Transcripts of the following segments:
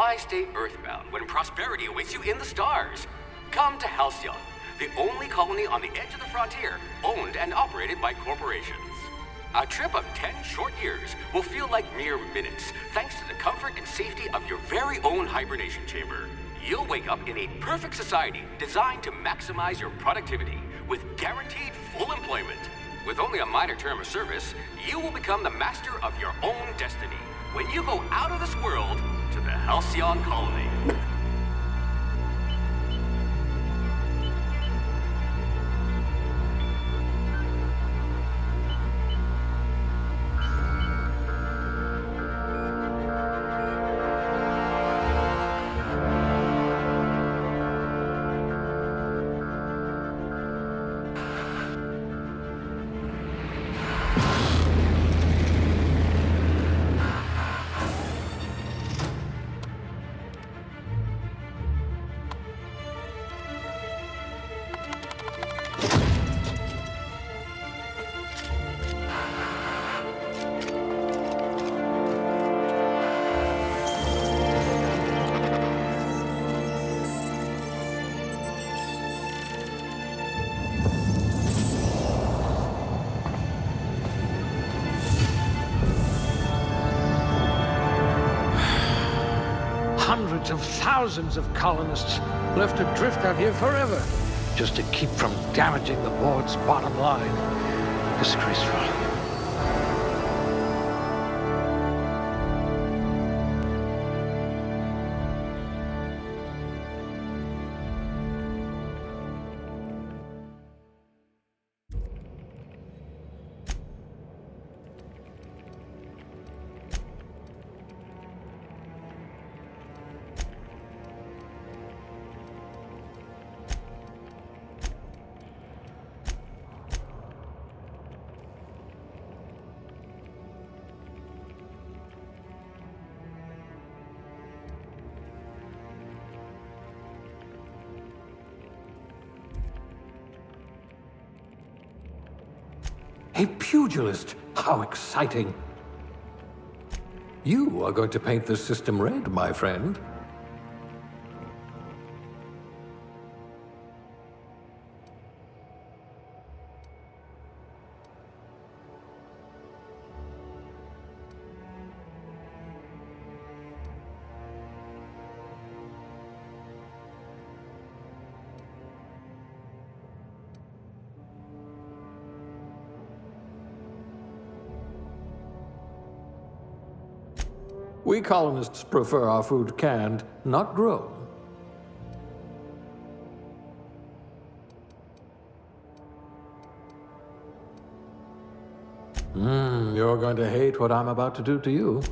Why stay earthbound when prosperity awaits you in the stars? Come to Halcyon, the only colony on the edge of the frontier, owned and operated by corporations. A trip of 10 short years will feel like mere minutes, thanks to the comfort and safety of your very own hibernation chamber. You'll wake up in a perfect society designed to maximize your productivity with guaranteed full employment. With only a minor term of service, you will become the master of your own destiny when you go out of this world to the Halcyon colony. Hundreds of thousands of colonists left adrift out here forever, just to keep from damaging the board's bottom line. Disgraceful. A pugilist! How exciting! You are going to paint this system red, my friend. We colonists prefer our food canned, not grown. You're going to hate what I'm about to do to you.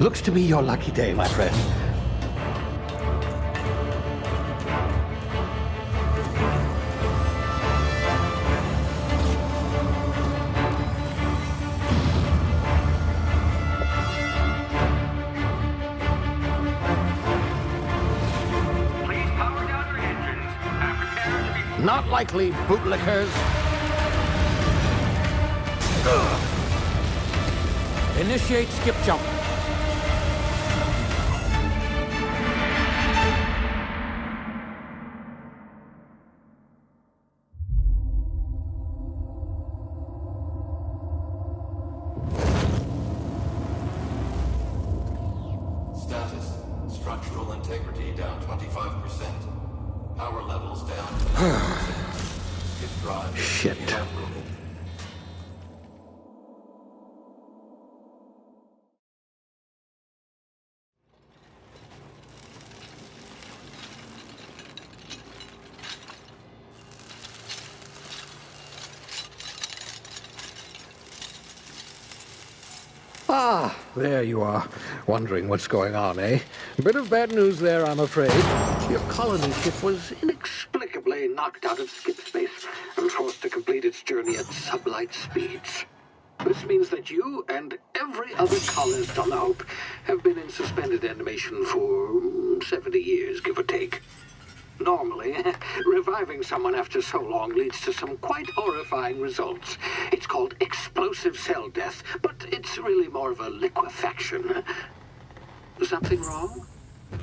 Looks to be your lucky day, my friend. Please power down your engines and prepare to be... Not likely, bootlickers. Initiate skip jump. Status. Structural integrity down 25%. Power levels down 10%. Hit drive. Shit. Ah, there you are. Wondering what's going on, eh? Bit of bad news there, I'm afraid. Your colony ship was inexplicably knocked out of skip space and forced to complete its journey at sublight speeds. This means that you and every other colonist on the Hope have been in suspended animation for 70 years, give or take. Normally, reviving someone after so long leads to some quite horrifying results. It's called explosive cell death, but it's really more of a liquefaction. Something wrong?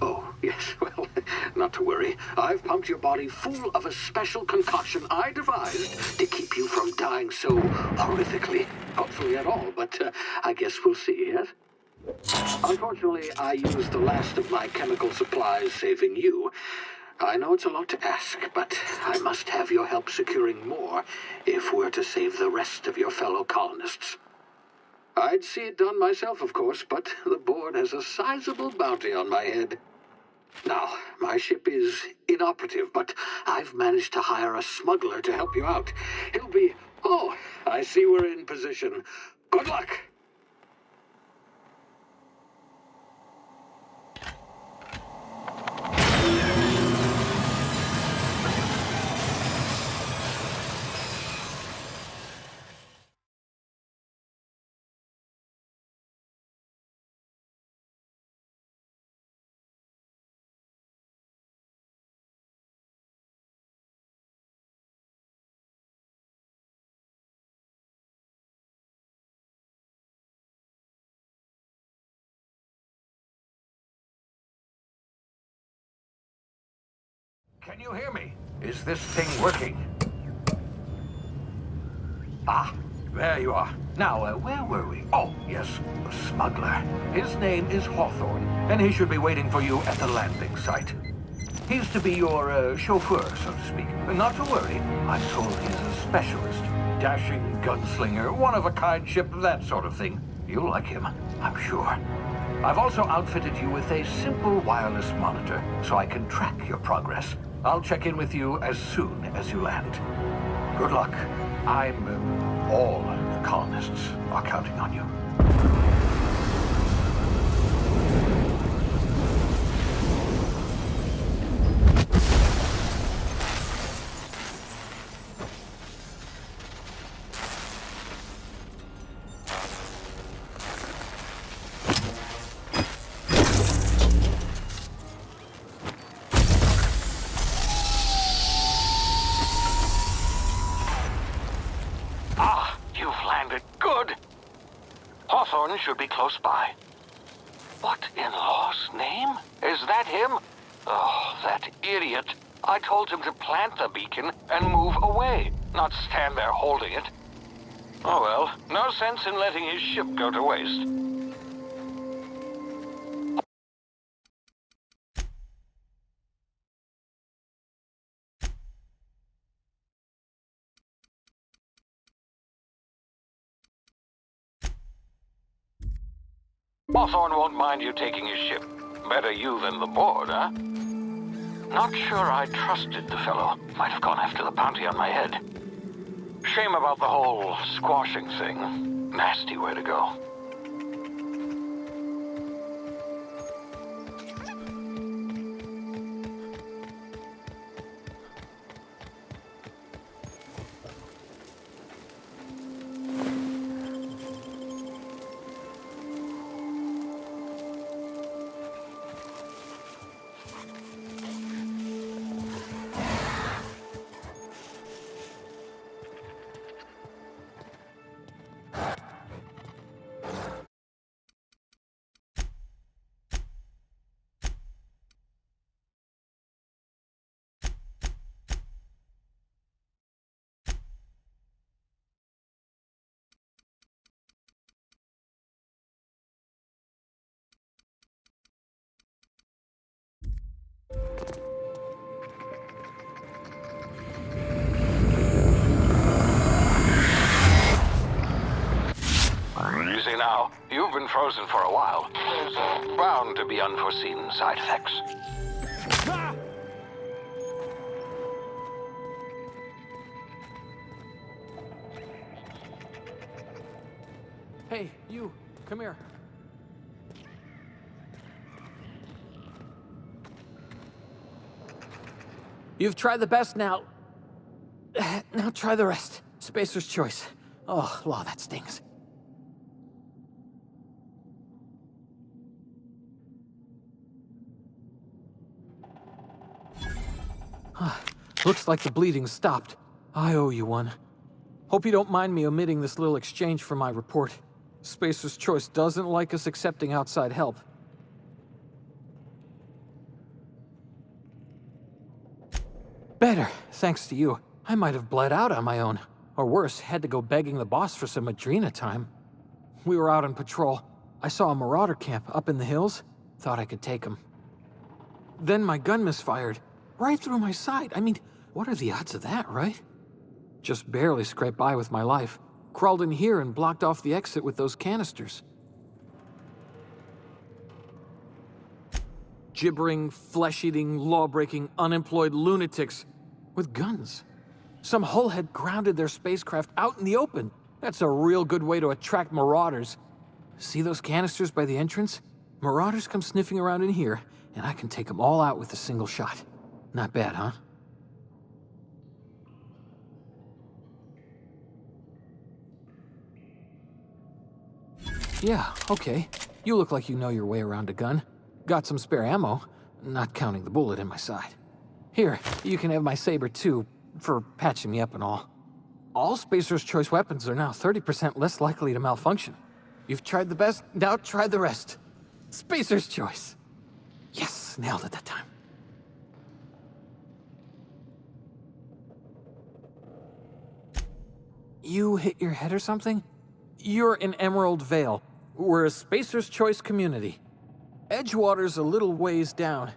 Oh, yes, well, not to worry. I've pumped your body full of a special concoction I devised to keep you from dying so horrifically. Hopefully at all, but I guess we'll see, yes? Unfortunately, I used the last of my chemical supplies saving you. I know it's a lot to ask, but I must have your help securing more if we're to save the rest of your fellow colonists. I'd see it done myself, of course, but the board has a sizable bounty on my head. Now, my ship is inoperative, but I've managed to hire a smuggler to help you out. He'll be... Oh, I see we're in position. Good luck! Can you hear me? Is this thing working? Ah, there you are. Now, where were we? Oh, yes, the smuggler. His name is Hawthorne, and he should be waiting for you at the landing site. He's to be your chauffeur, so to speak. Not to worry, I'm told he's a specialist. Dashing gunslinger, one-of-a-kind ship, that sort of thing. You'll like him, I'm sure. I've also outfitted you with a simple wireless monitor, so I can track your progress. I'll check in with you as soon as you land. Good luck. All the colonists are counting on you. Hawthorne should be close by. What in law's name? Is that him? Oh, that idiot. I told him to plant the beacon and move away, not stand there holding it. Oh well, no sense in letting his ship go to waste. Hawthorne won't mind you taking his ship. Better you than the board, huh? Not sure I trusted the fellow. Might have gone after the bounty on my head. Shame about the whole squashing thing. Nasty way to go. been frozen for a while. There's bound to be unforeseen side effects. Hey, you, come here. You've tried the best now. Now try the rest. Spacer's choice. Oh, law, that stings. Looks like the bleeding stopped. I owe you one. Hope you don't mind me omitting this little exchange from my report. Spacer's choice doesn't like us accepting outside help. Better, thanks to you. I might have bled out on my own. Or worse, had to go begging the boss for some Adrena time. We were out on patrol. I saw a marauder camp up in the hills. Thought I could take him. Then my gun misfired. Right through my side. I mean, what are the odds of that, right? Just barely scraped by with my life. Crawled in here and blocked off the exit with those canisters. Gibbering, flesh-eating, law-breaking, unemployed lunatics with guns. Some hull had grounded their spacecraft out in the open. That's a real good way to attract marauders. See those canisters by the entrance? Marauders come sniffing around in here, and I can take them all out with a single shot. Not bad, huh? Yeah, okay. You look like you know your way around a gun. Got some spare ammo, not counting the bullet in my side. Here, you can have my saber too, for patching me up and all. All Spacer's choice weapons are now 30% less likely to malfunction. You've tried the best, now try the rest. Spacer's choice. Yes, nailed it that time. You hit your head or something? You're in Emerald Vale. We're a Spacer's Choice community. Edgewater's a little ways down.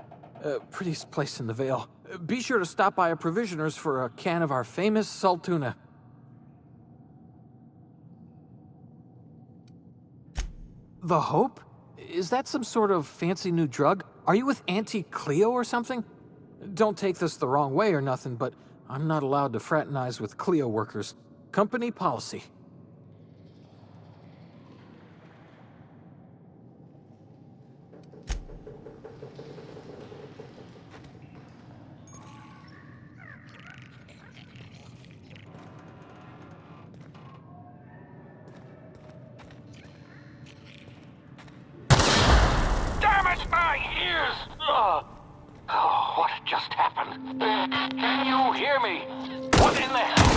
Prettiest place in the Vale. Be sure to stop by our provisioners for a can of our famous salt tuna. The Hope? Is that some sort of fancy new drug? Are you with Auntie Cleo or something? Don't take this the wrong way or nothing, but I'm not allowed to fraternize with Cleo workers. Company policy. What just happened? Can you hear me? What in the hell?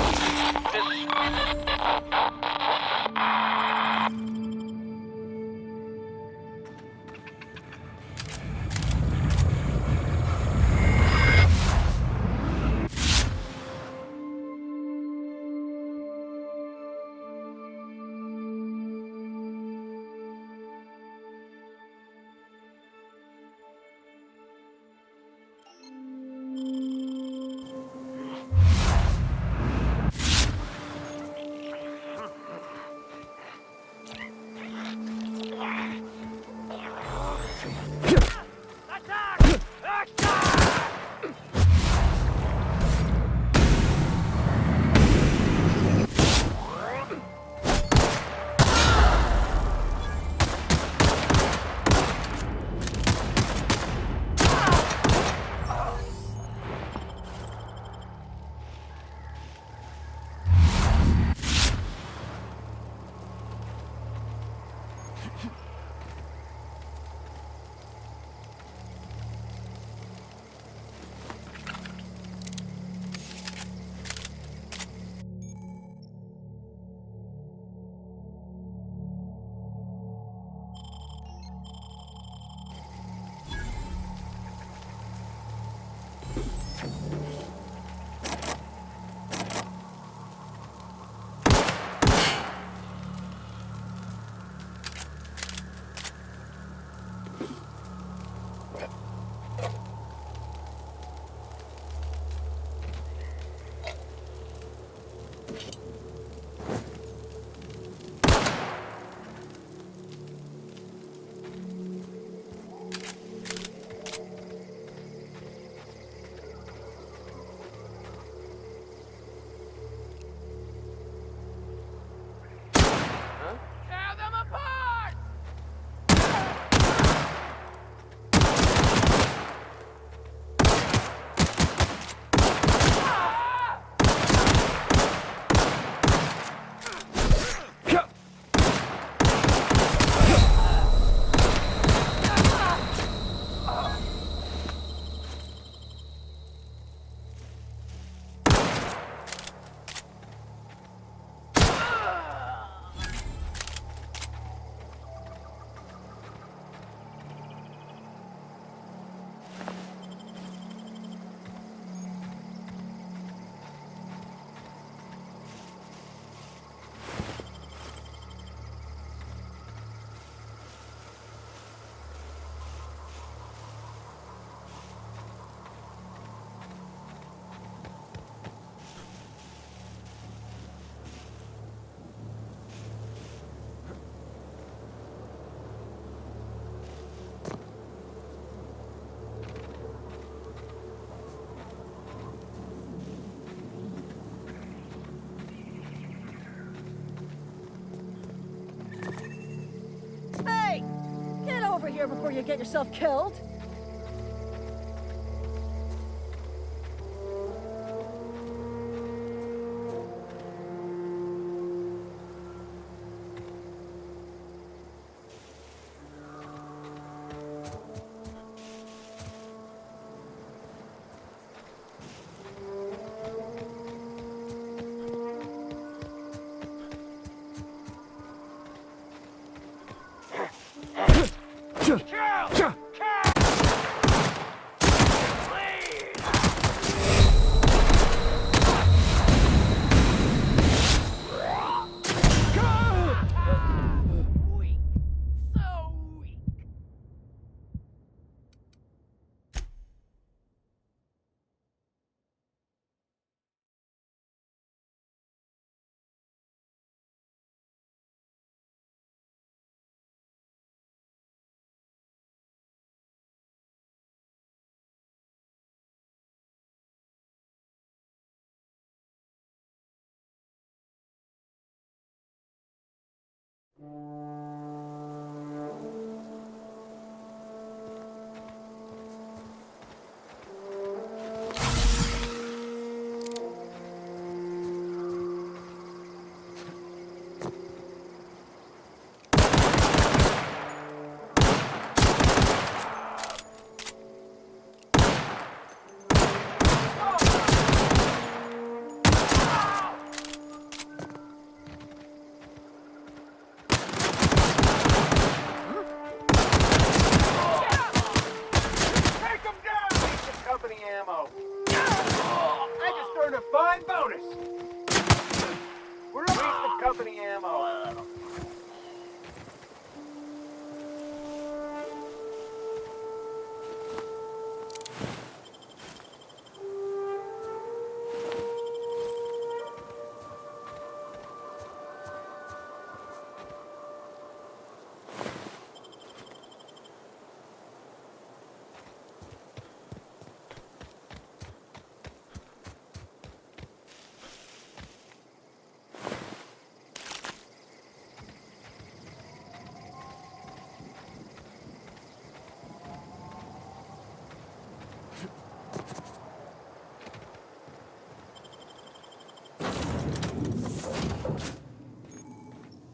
here before you get yourself killed.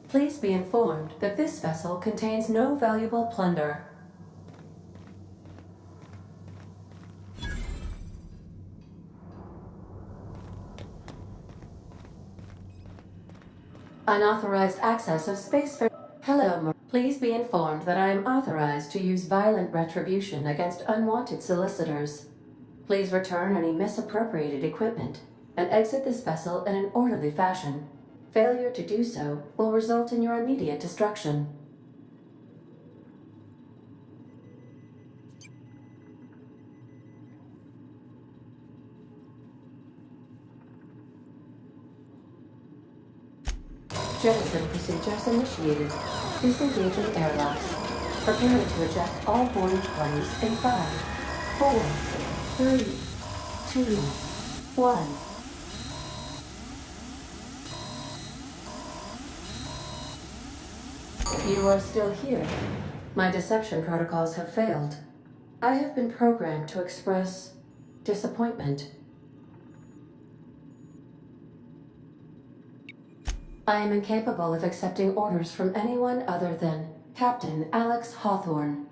Please be informed that this vessel contains no valuable plunder. Unauthorized access of space. Hello, please be informed that I am authorized to use violent retribution against unwanted solicitors. Please return any misappropriated equipment and exit this vessel in an orderly fashion. Failure to do so will result in your immediate destruction. Jettison procedures initiated. Disengaging airlocks. Preparing to eject all boarding parties in 5, 4, 3, 2, 1. You are still here. My deception protocols have failed. I have been programmed to express disappointment. I am incapable of accepting orders from anyone other than Captain Alex Hawthorne.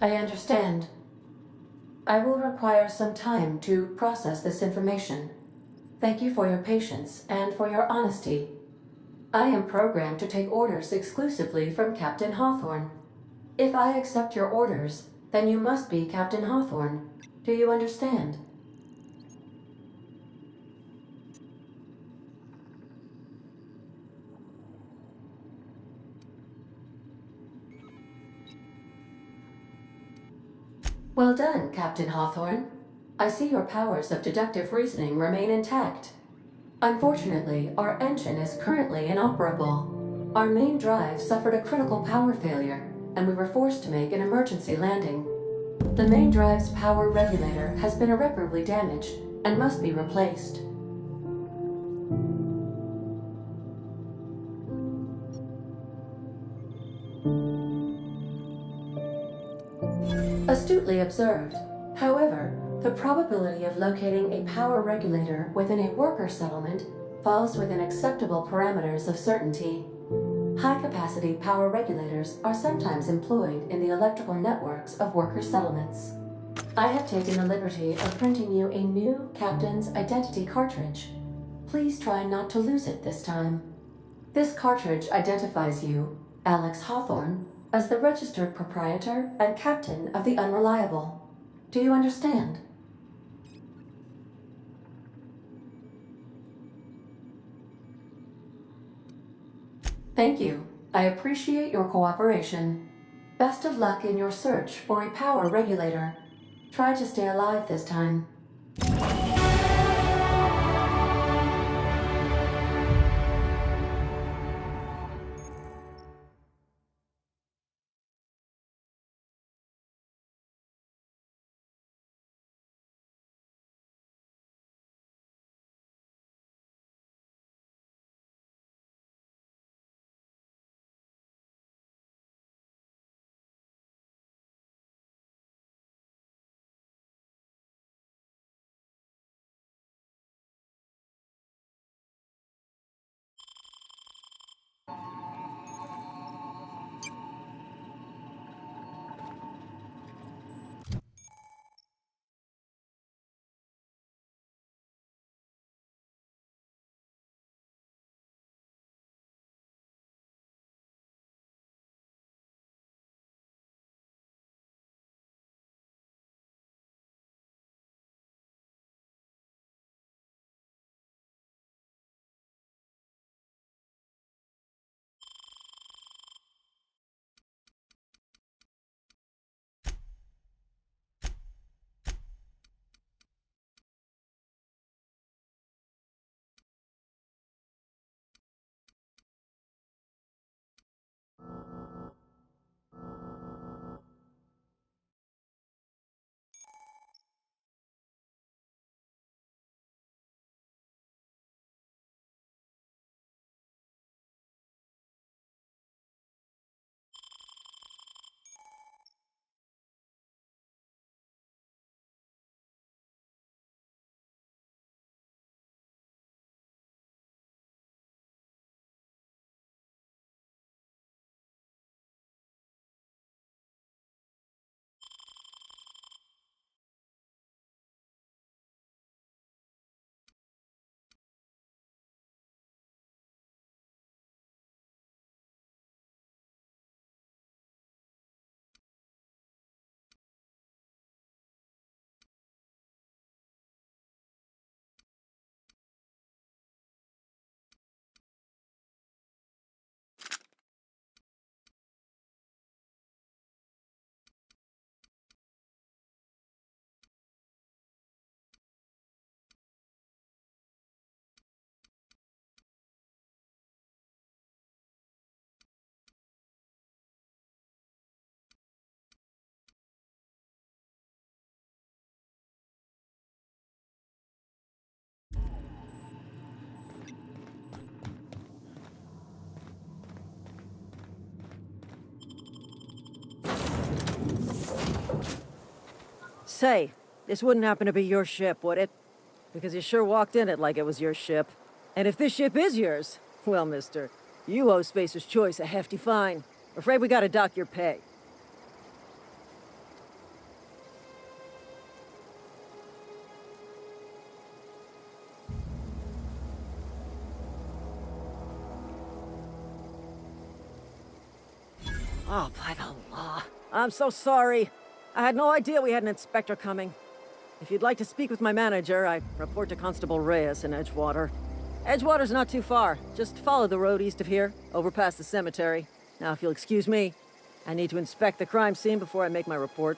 I understand. I will require some time to process this information. Thank you for your patience and for your honesty. I am programmed to take orders exclusively from Captain Hawthorne. If I accept your orders, then you must be Captain Hawthorne. Do you understand? Well done, Captain Hawthorne. I see your powers of deductive reasoning remain intact. Unfortunately, our engine is currently inoperable. Our main drive suffered a critical power failure, and we were forced to make an emergency landing. The main drive's power regulator has been irreparably damaged and must be replaced. Astutely observed. However, the probability of locating a power regulator within a worker settlement falls within acceptable parameters of certainty. High-capacity power regulators are sometimes employed in the electrical networks of worker settlements. I have taken the liberty of printing you a new Captain's Identity cartridge. Please try not to lose it this time. This cartridge identifies you, Alex Hawthorne, as the registered proprietor and captain of the Unreliable. Do you understand? Thank you. I appreciate your cooperation. Best of luck in your search for a power regulator. Try to stay alive this time. Say, this wouldn't happen to be your ship, would it? Because you sure walked in it like it was your ship. And if this ship is yours, well, mister, you owe Spacer's Choice a hefty fine. Afraid we gotta dock your pay. Oh, by the law. I'm so sorry. I had no idea we had an inspector coming. If you'd like to speak with my manager, I report to Constable Reyes in Edgewater. Edgewater's not too far. Just follow the road east of here, over past the cemetery. Now, if you'll excuse me, I need to inspect the crime scene before I make my report.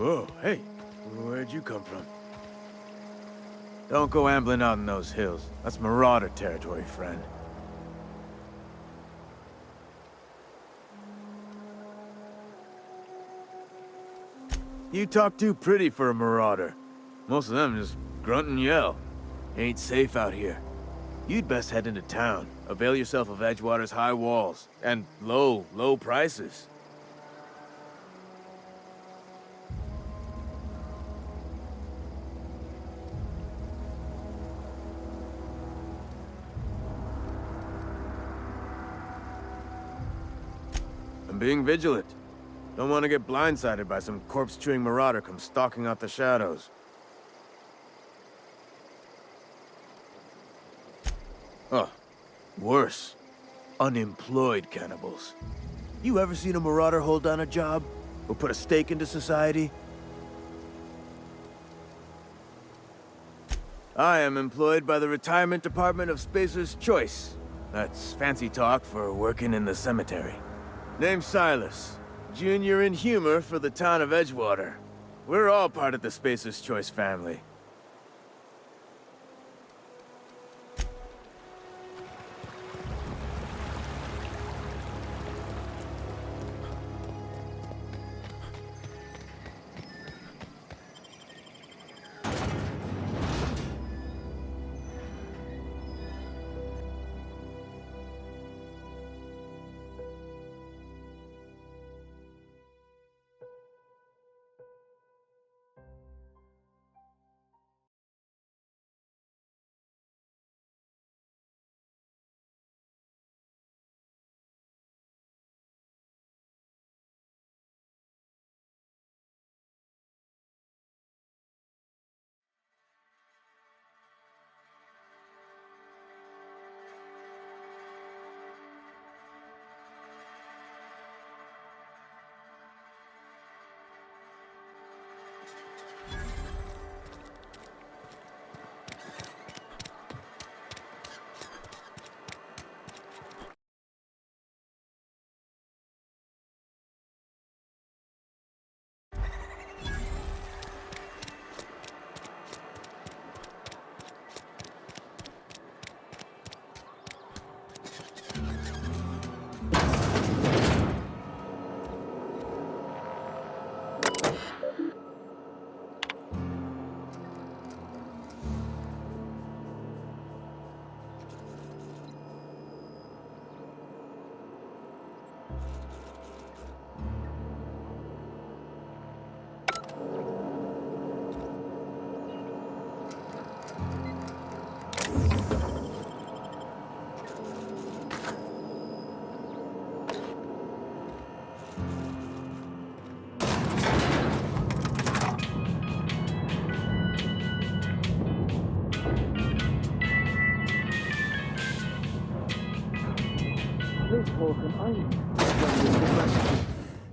Oh, hey. Where'd you come from? Don't go ambling out in those hills. That's marauder territory, friend. You talk too pretty for a marauder. Most of them just grunt and yell. Ain't safe out here. You'd best head into town. Avail yourself of Edgewater's high walls. And low prices. I'm being vigilant. Don't want to get blindsided by some corpse-chewing marauder come stalking out the shadows. Oh, worse. Unemployed cannibals. You ever seen a marauder hold down a job? Or put a stake into society? I am employed by the Retirement Department of Spacer's Choice. That's fancy talk for working in the cemetery. Name's Silas. Junior in humor for the town of Edgewater. We're all part of the Spacer's Choice family.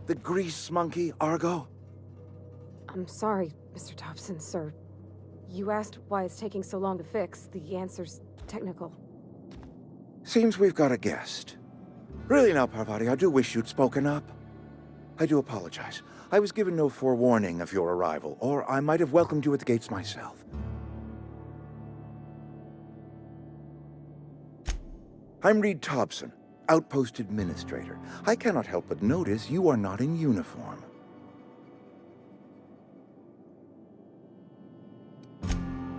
The grease monkey, Argo? I'm sorry, Mr. Thompson, sir. You asked why it's taking so long to fix. The answer's technical. Seems we've got a guest. Really now, Parvati, I do wish you'd spoken up. I do apologize. I was given no forewarning of your arrival, or I might have welcomed you at the gates myself. I'm Reed Thompson, Outpost Administrator. I cannot help but notice you are not in uniform.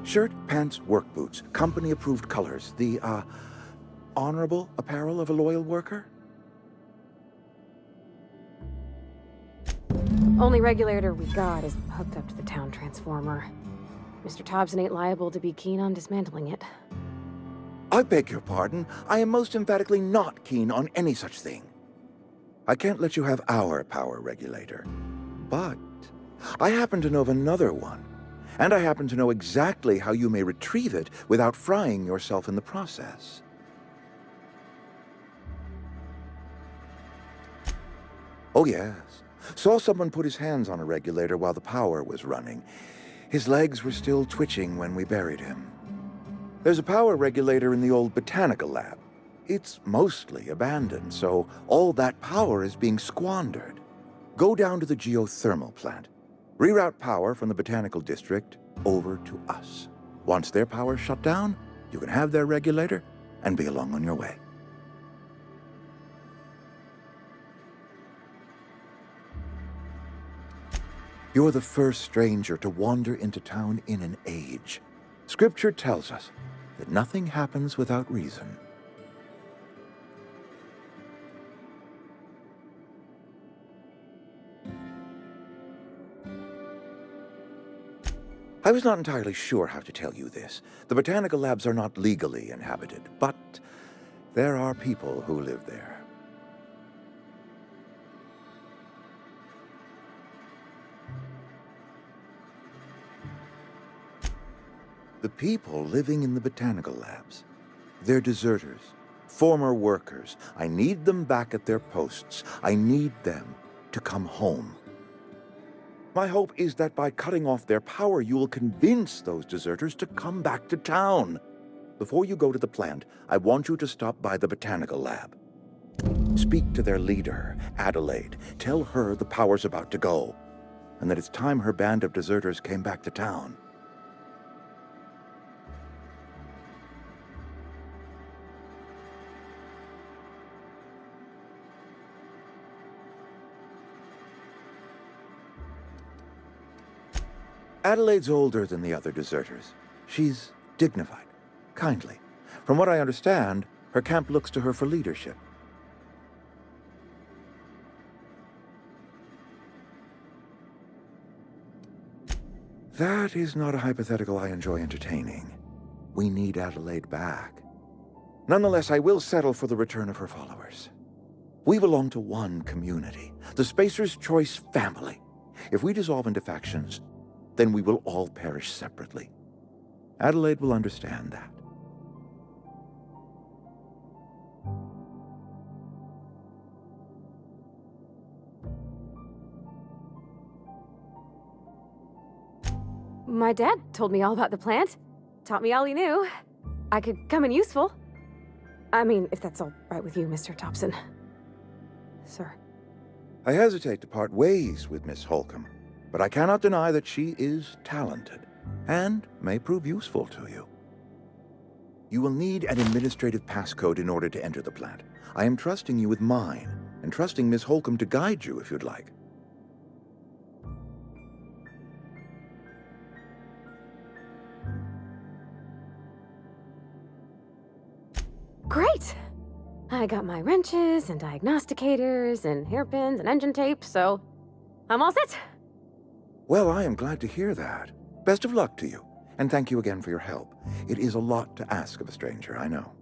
Shirt, pants, work boots, company-approved colors. The, honorable apparel of a loyal worker? Only regulator we got is hooked up to the town transformer. Mr. Thompson ain't liable to be keen on dismantling it. I beg your pardon. I am most emphatically not keen on any such thing. I can't let you have our power regulator. But I happen to know of another one. And I happen to know exactly how you may retrieve it without frying yourself in the process. Oh, yes. Saw someone put his hands on a regulator while the power was running. His legs were still twitching when we buried him. There's a power regulator in the old botanical lab. It's mostly abandoned, so all that power is being squandered. Go down to the geothermal plant. Reroute power from the Botanical District over to us. Once their power's shut down, you can have their regulator and be along on your way. You're the first stranger to wander into town in an age. Scripture tells us that nothing happens without reason. I was not entirely sure how to tell you this. The botanical labs are not legally inhabited, but there are people who live there. The people living in the botanical labs, they're deserters, former workers. I need them back at their posts. I need them to come home. My hope is that by cutting off their power, you will convince those deserters to come back to town. Before you go to the plant, I want you to stop by the botanical lab. Speak to their leader, Adelaide. Tell her the power's about to go, and that it's time her band of deserters came back to town. Adelaide's older than the other deserters. She's dignified, kindly. From what I understand, her camp looks to her for leadership. That is not a hypothetical I enjoy entertaining. We need Adelaide back. Nonetheless, I will settle for the return of her followers. We belong to one community, the Spacer's Choice family. If we dissolve into factions, then we will all perish separately. Adelaide will understand that. My dad told me all about the plant. Taught me all he knew. I could come in useful. I mean, if that's all right with you, Mr. Thompson. Sir. I hesitate to part ways with Miss Holcomb, but I cannot deny that she is talented and may prove useful to you. You will need an administrative passcode in order to enter the plant. I am trusting you with mine, and trusting Miss Holcomb to guide you if you'd like. Great! I got my wrenches and diagnosticators and hairpins and engine tape, so I'm all set. Well, I am glad to hear that. Best of luck to you, and thank you again for your help. It is a lot to ask of a stranger, I know.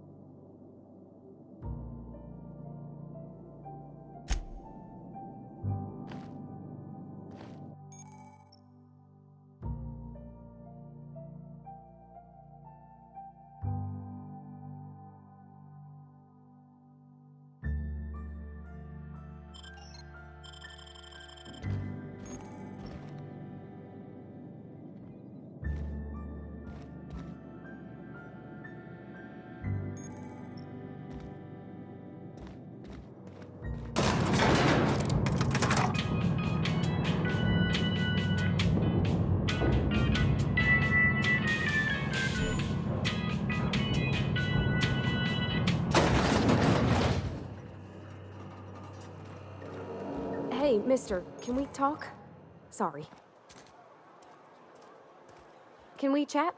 Hey, mister, can we talk? Sorry. Can we chat?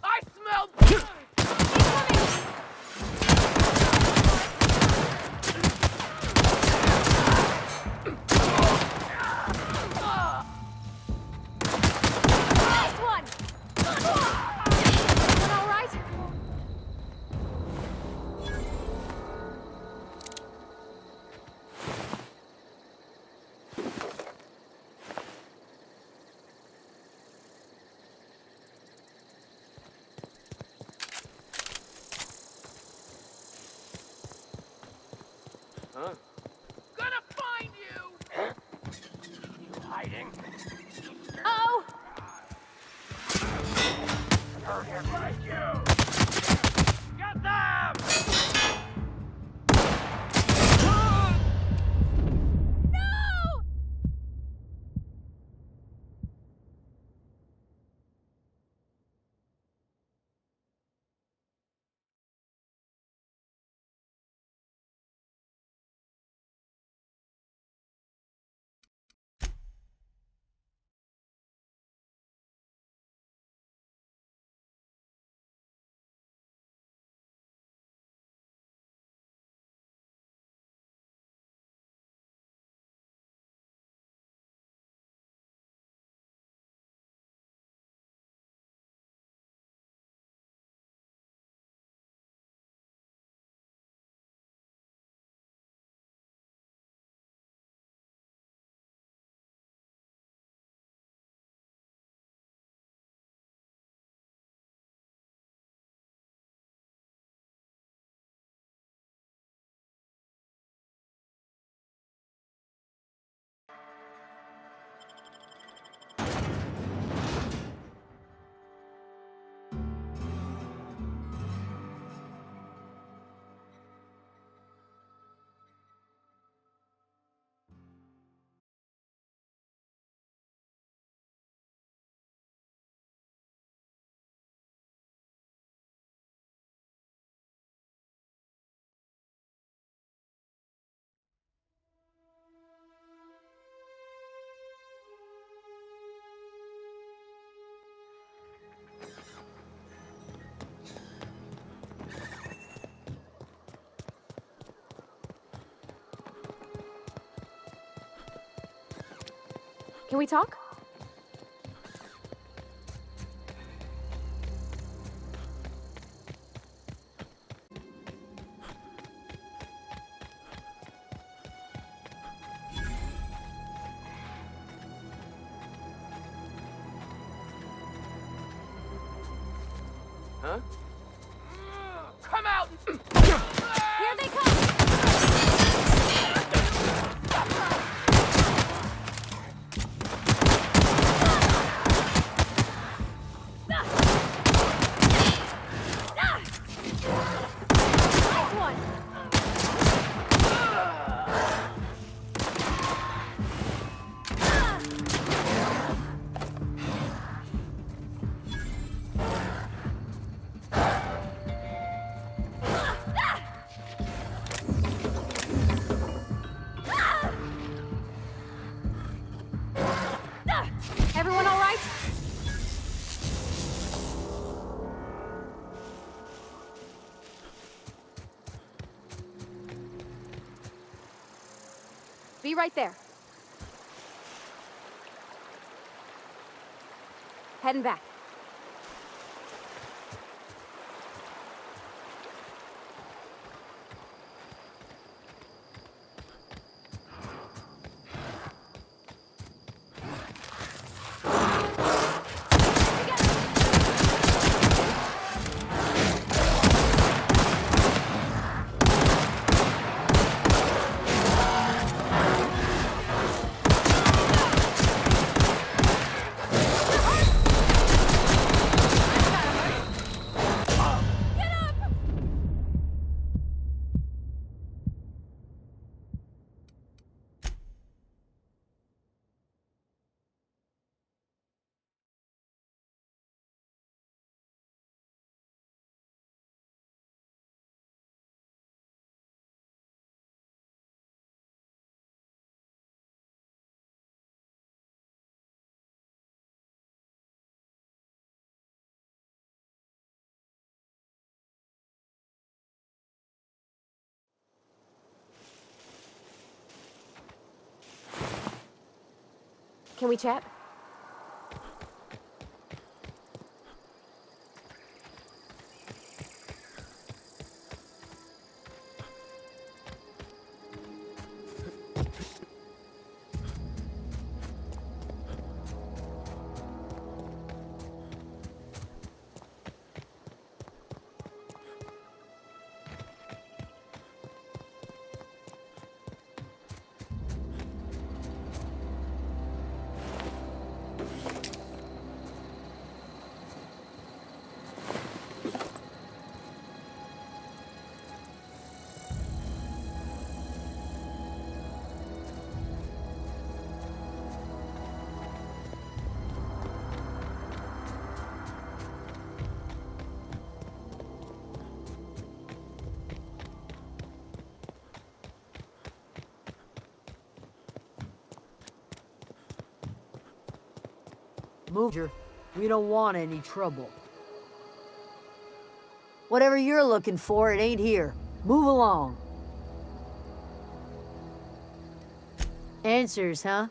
I smell blood! Nice one! Everyone all right? Gonna find you! You hiding? Oh! Like you! Got them! No! Can we talk? Huh? Come out! Here they come! Nice one! Everyone all right? Be right there. Heading back. Can we chat? Move her. We don't want any trouble. Whatever you're looking for, it ain't here. Move along. Answers, huh?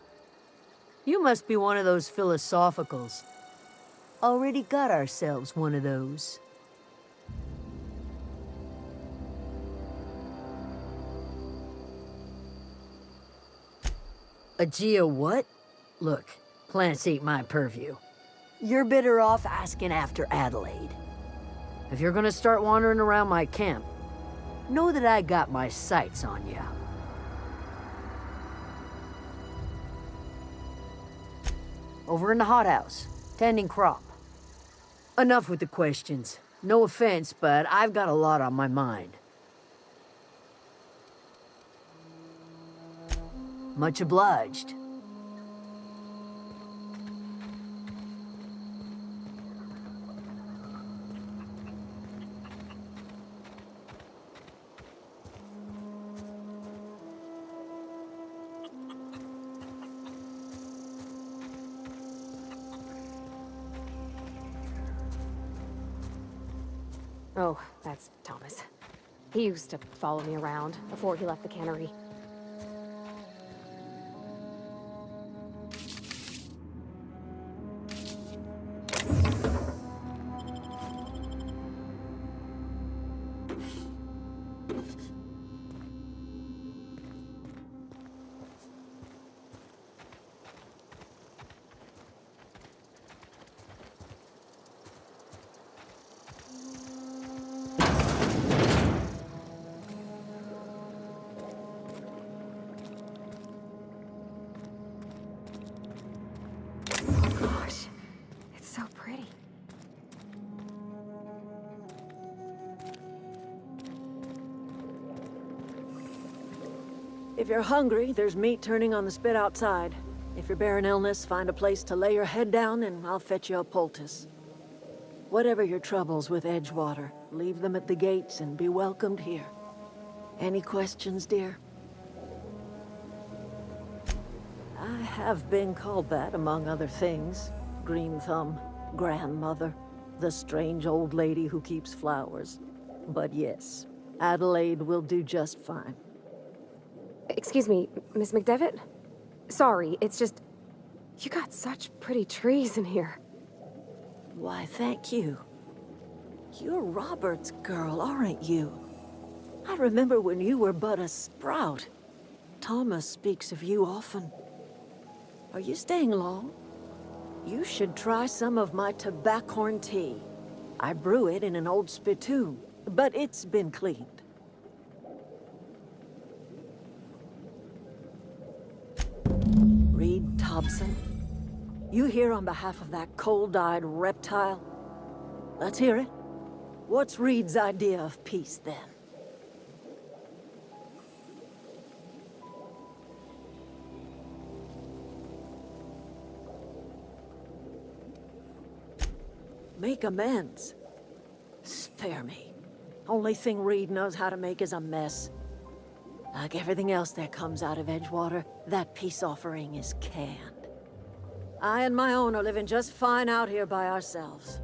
You must be one of those philosophicals. Already got ourselves one of those. A geo what? Look, plants ain't my purview. You're better off asking after Adelaide. If you're gonna start wandering around my camp, know that I got my sights on you. Over in the hothouse, tending crop. Enough with the questions. No offense, but I've got a lot on my mind. Much obliged. Oh, that's Thomas. He used to follow me around before he left the cannery. Gosh, it's so pretty. If you're hungry, there's meat turning on the spit outside. If you're bearing illness, find a place to lay your head down and I'll fetch you a poultice. Whatever your troubles with Edgewater, leave them at the gates and be welcomed here. Any questions, dear? I have been called that, among other things. Green Thumb, grandmother, the strange old lady who keeps flowers. But yes, Adelaide will do just fine. Excuse me, Miss McDevitt? Sorry, it's just... You got such pretty trees in here. Why, thank you. You're Robert's girl, aren't you? I remember when you were but a sprout. Thomas speaks of you often. Are you staying long? You should try some of my tobaccorn tea. I brew it in an old spittoon, but it's been cleaned. Reed Thompson? You here on behalf of that cold-eyed reptile? Let's hear it. What's Reed's idea of peace, then? Make amends. Spare me. Only thing Reed knows how to make is a mess. Like everything else that comes out of Edgewater, that peace offering is canned. I and my own are living just fine out here by ourselves.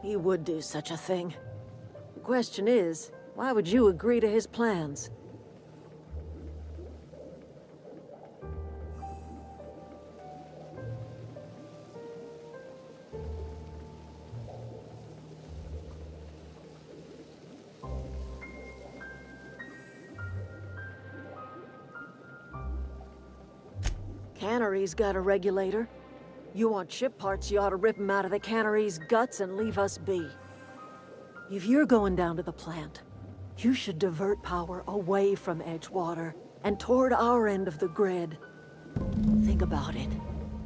he would do such a thing. The question is, why would you agree to his plans? Cannery's got a regulator. You want ship parts, you ought to rip 'em out of the cannery's guts and leave us be. If you're going down to the plant, you should divert power away from Edgewater and toward our end of the grid. Think about it.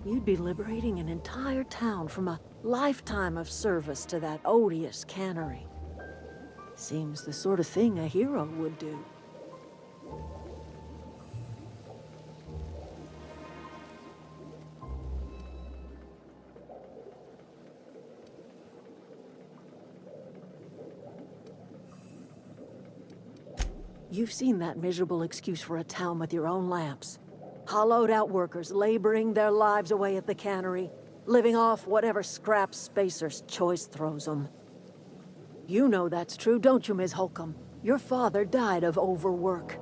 You'd be liberating an entire town from a lifetime of service to that odious cannery. Seems the sort of thing a hero would do. You've seen that miserable excuse for a town with your own lamps. Hollowed out workers laboring their lives away at the cannery, living off whatever scrap Spacer's choice throws them. You know that's true, don't you, Ms. Holcomb? Your father died of overwork.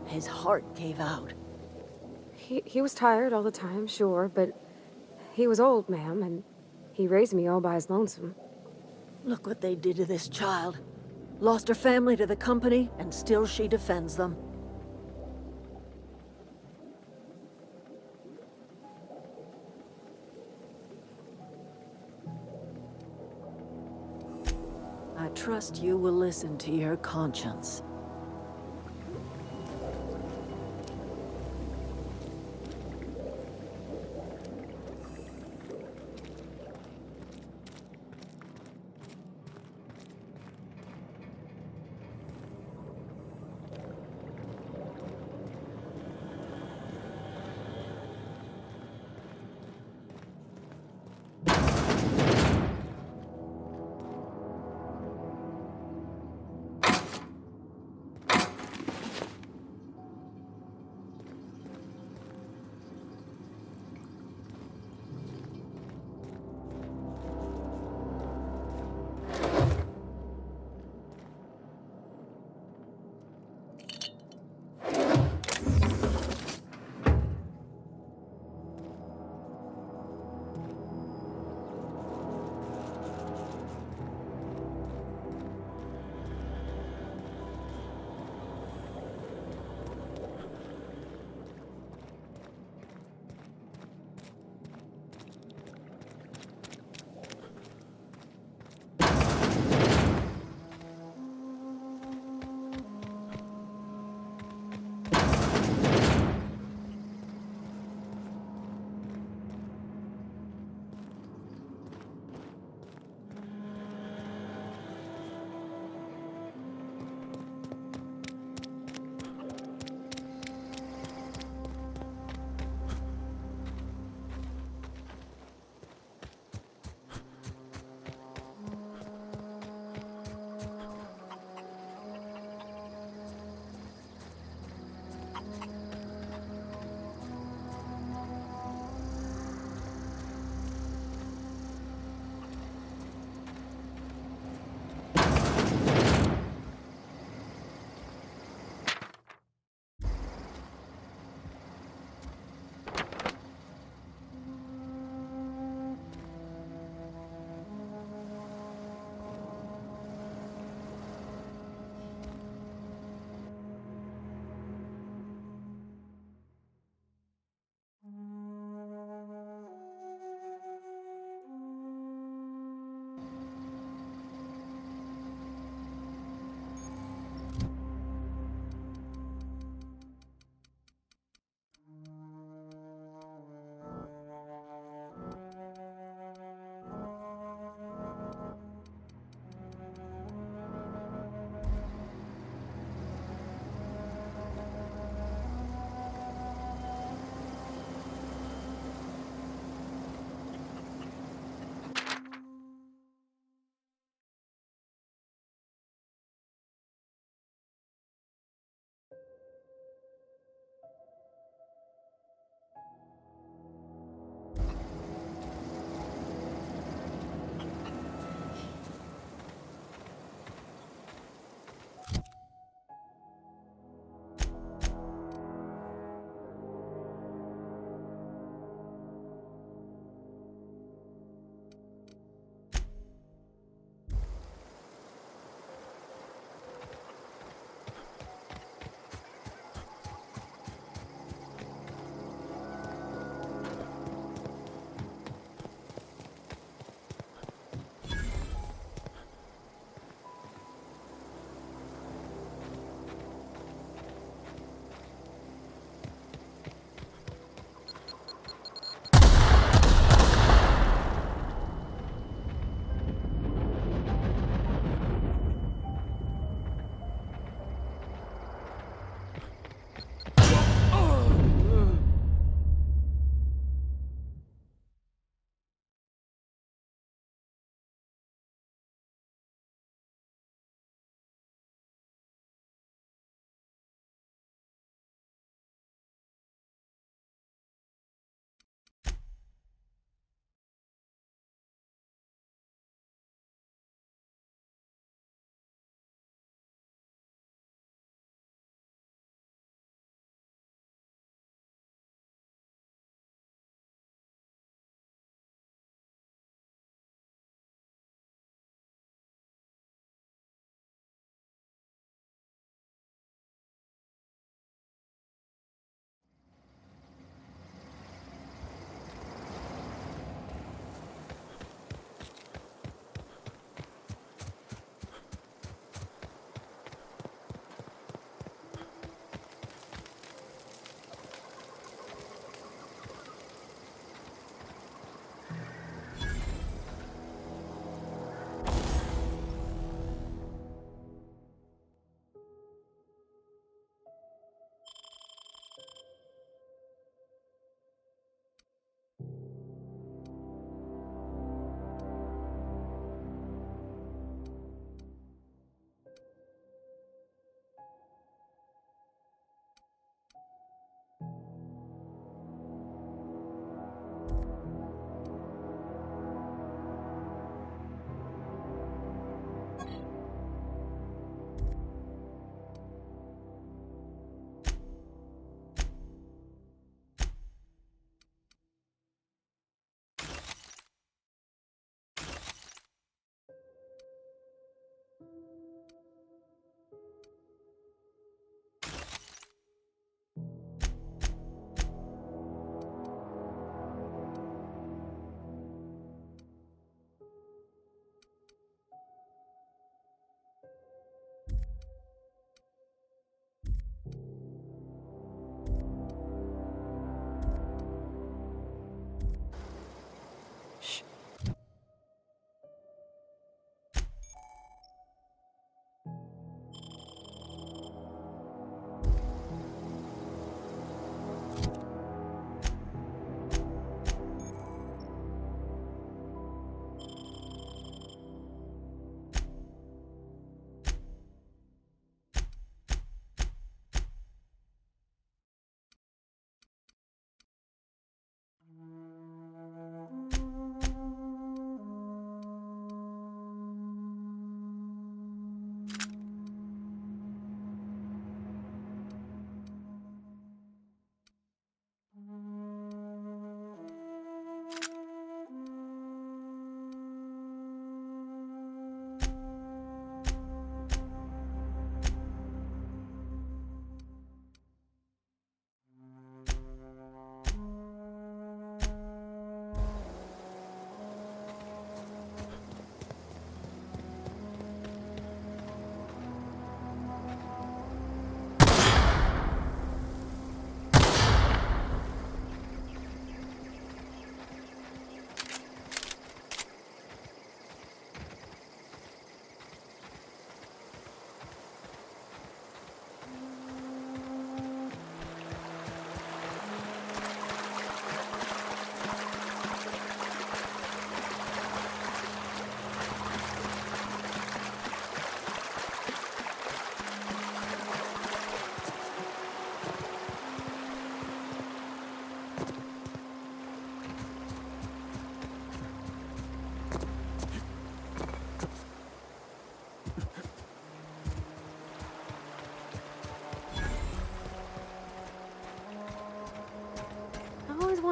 His heart gave out. He was tired all the time, sure, but he was old, ma'am, and he raised me all by his lonesome. Look what they did to this child. Lost her family to the company, and still she defends them. I trust you will listen to your conscience.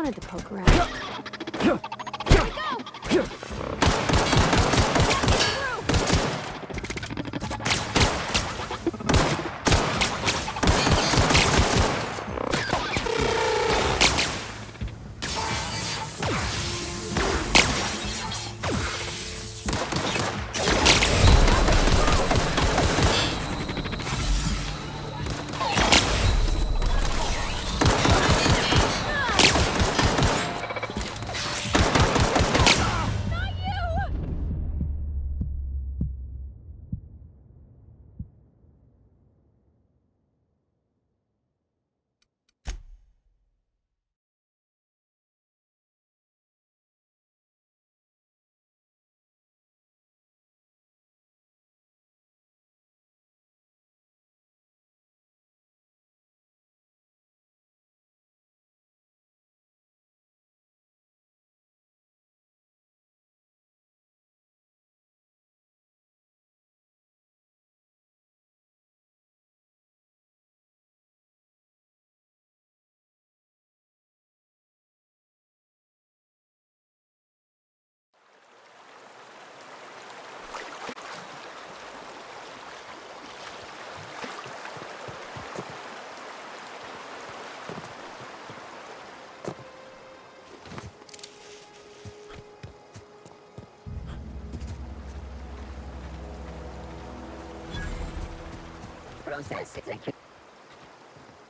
wanted to poke around. Here we go!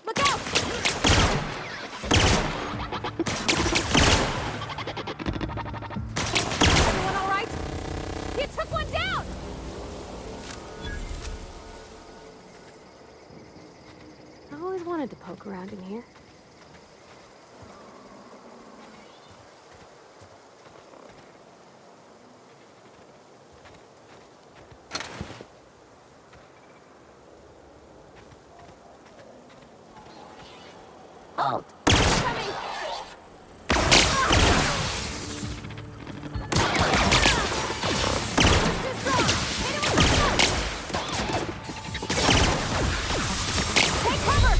Look out! Everyone all right? You took one down! I always wanted to poke around in here. Halt! Coming! Take cover!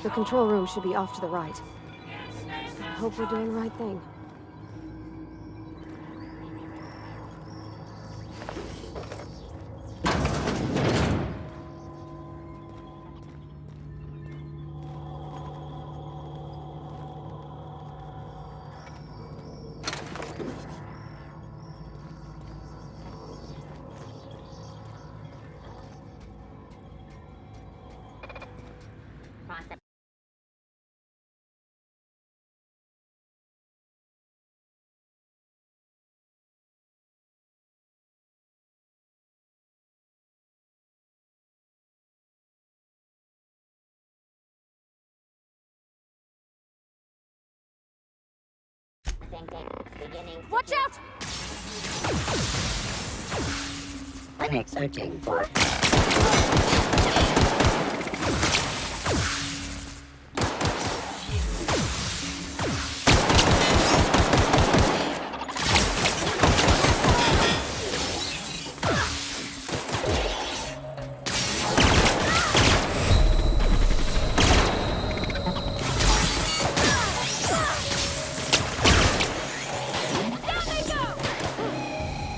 The control room should be off to the right. I hope we're doing the right thing. Watch out! Clinic searching for...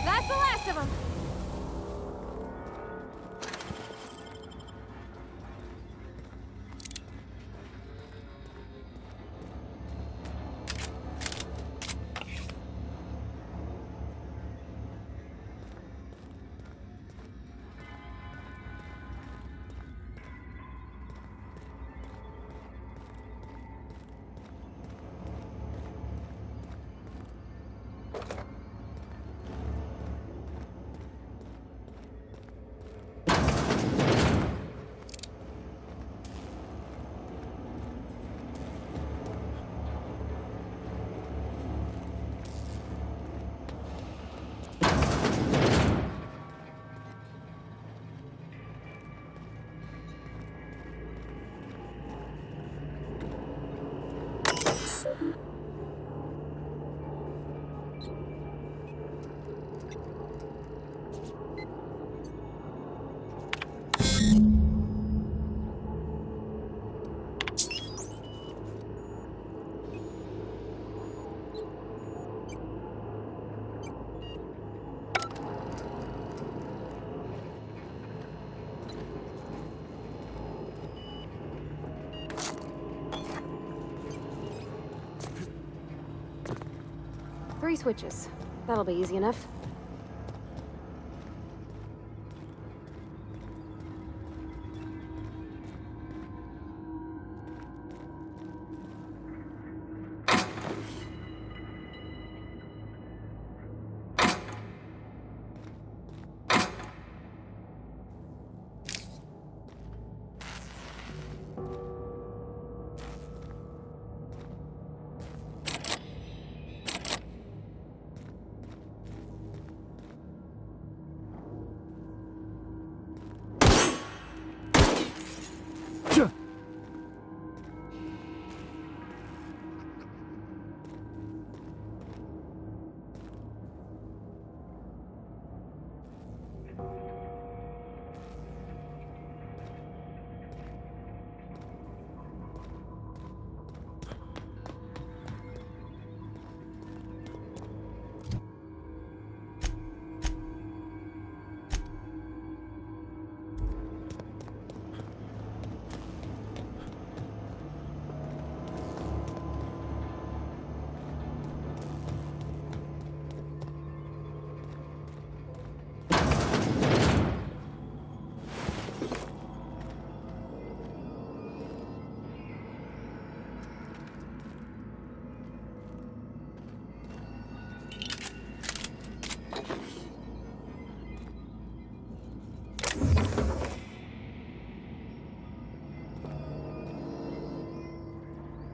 That's the last of them! Three switches. That'll be easy enough.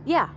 Yeah.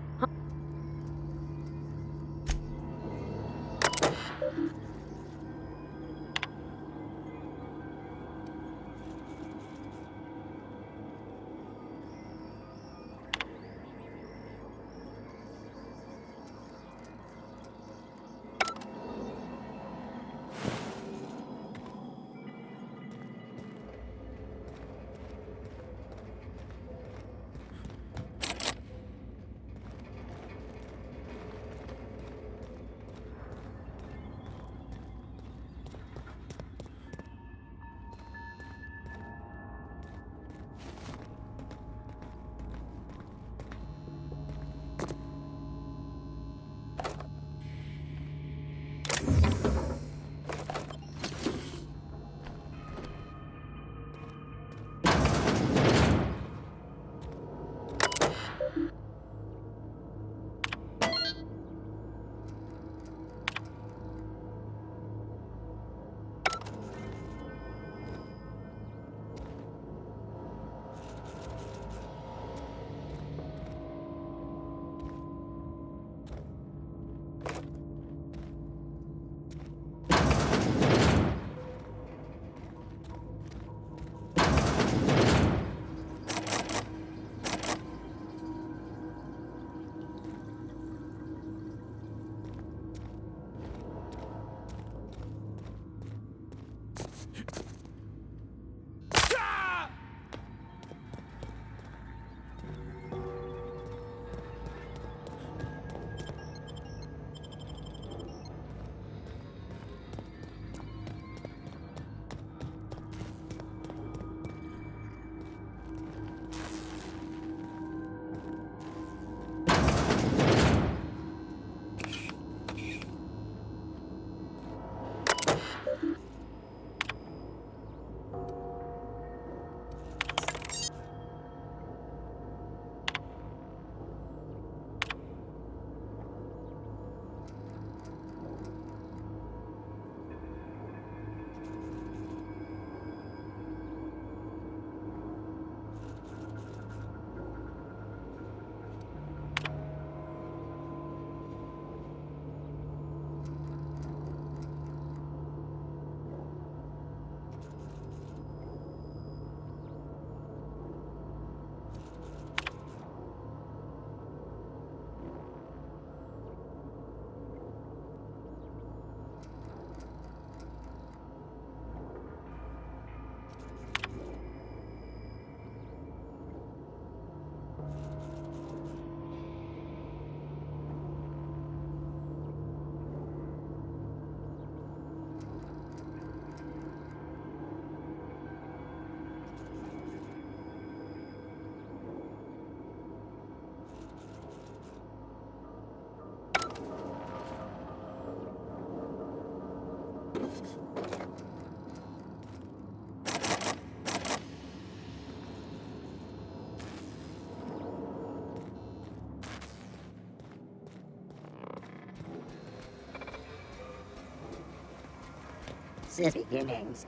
since beginnings.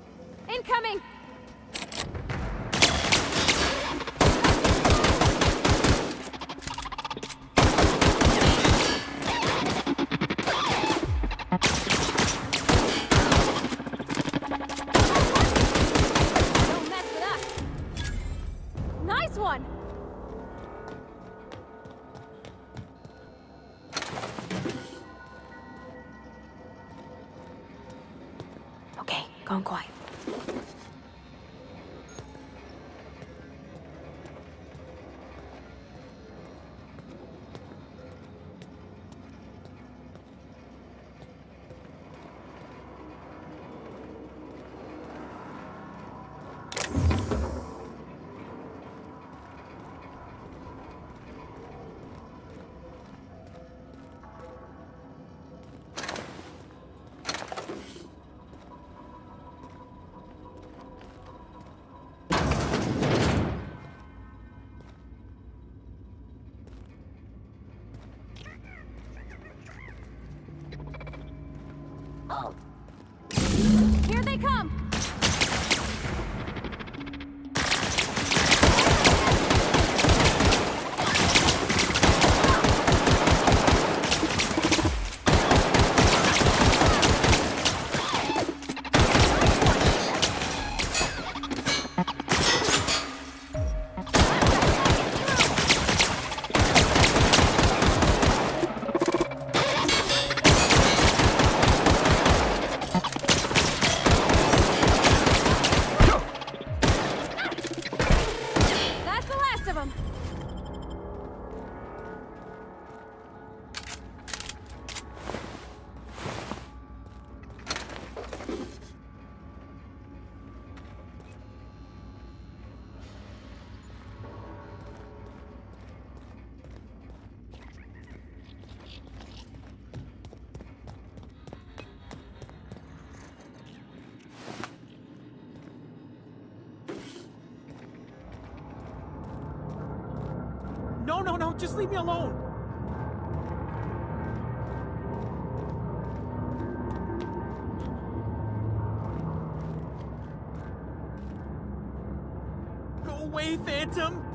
Incoming! Don't mess with us. Nice one! Okay, going quiet. Here they come! That's the last of them. No, just leave me alone. Go away, Phantom.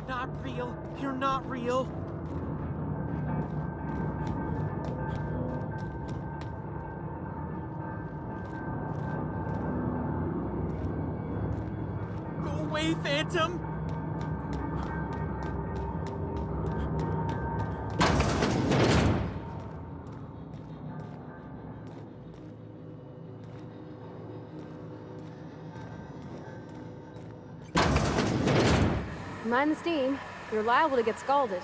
Not real. You're not real. away, Phantom! Mind the steam. You're liable to get scalded.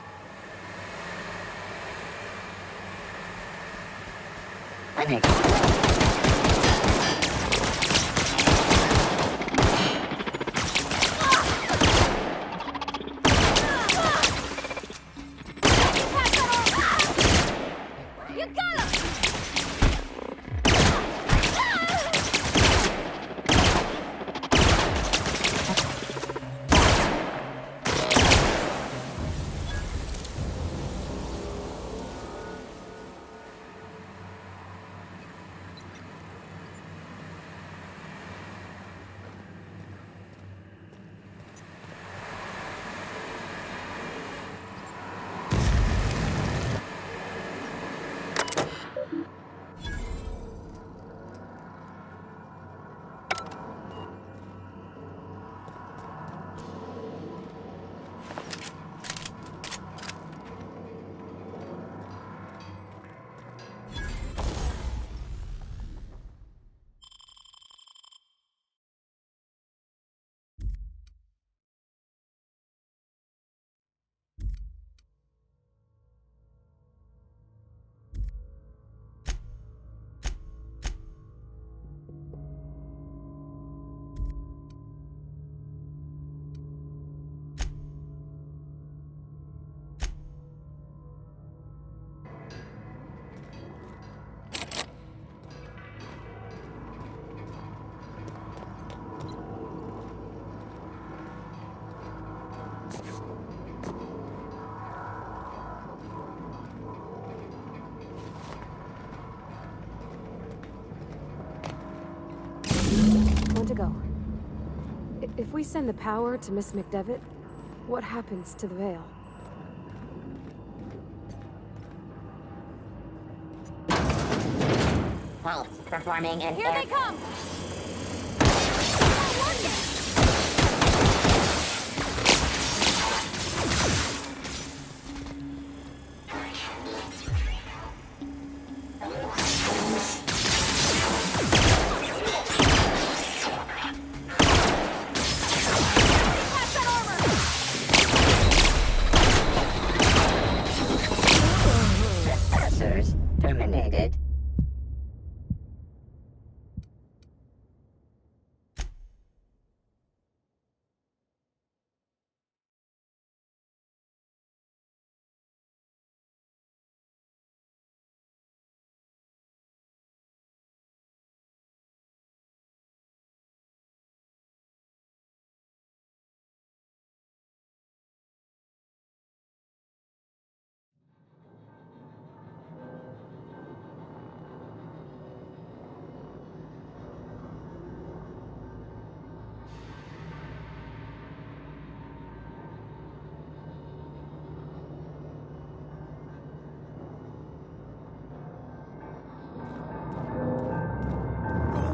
When to go? If we send the power to Miss McDevitt, what happens to the veil? Well, performing in Here they come! Trespassers terminated.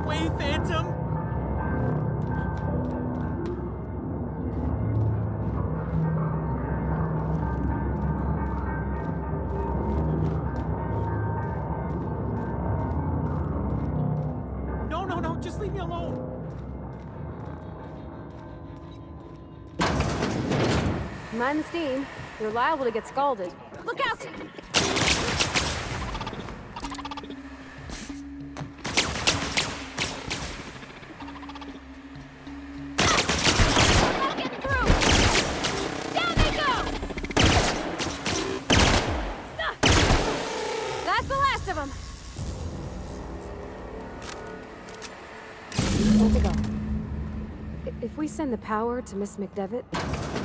Away, Phantom! No, just leave me alone! Mind the steam. You're liable to get scalded. Look out! If we send the power to Miss McDevitt,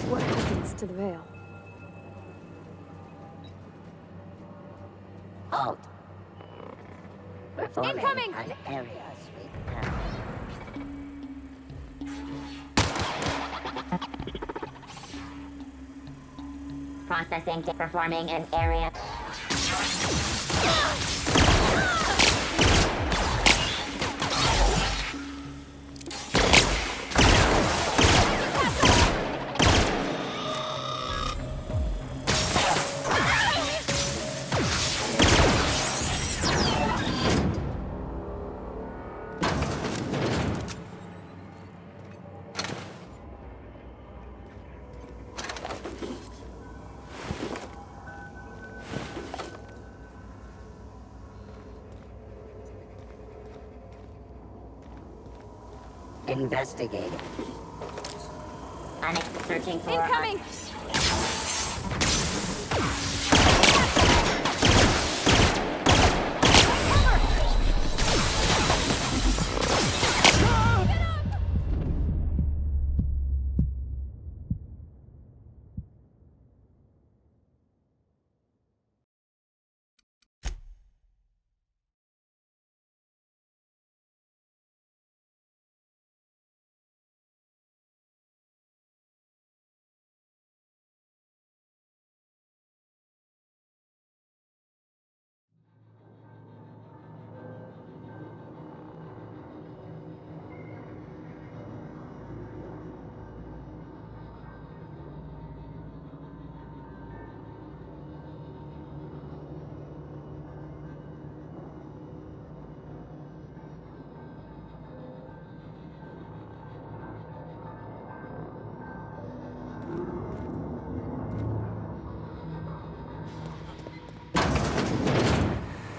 what happens to the veil? Halt. Performing Incoming! an area sweep. Processing to performing an area. Investigating. Searching for... Incoming!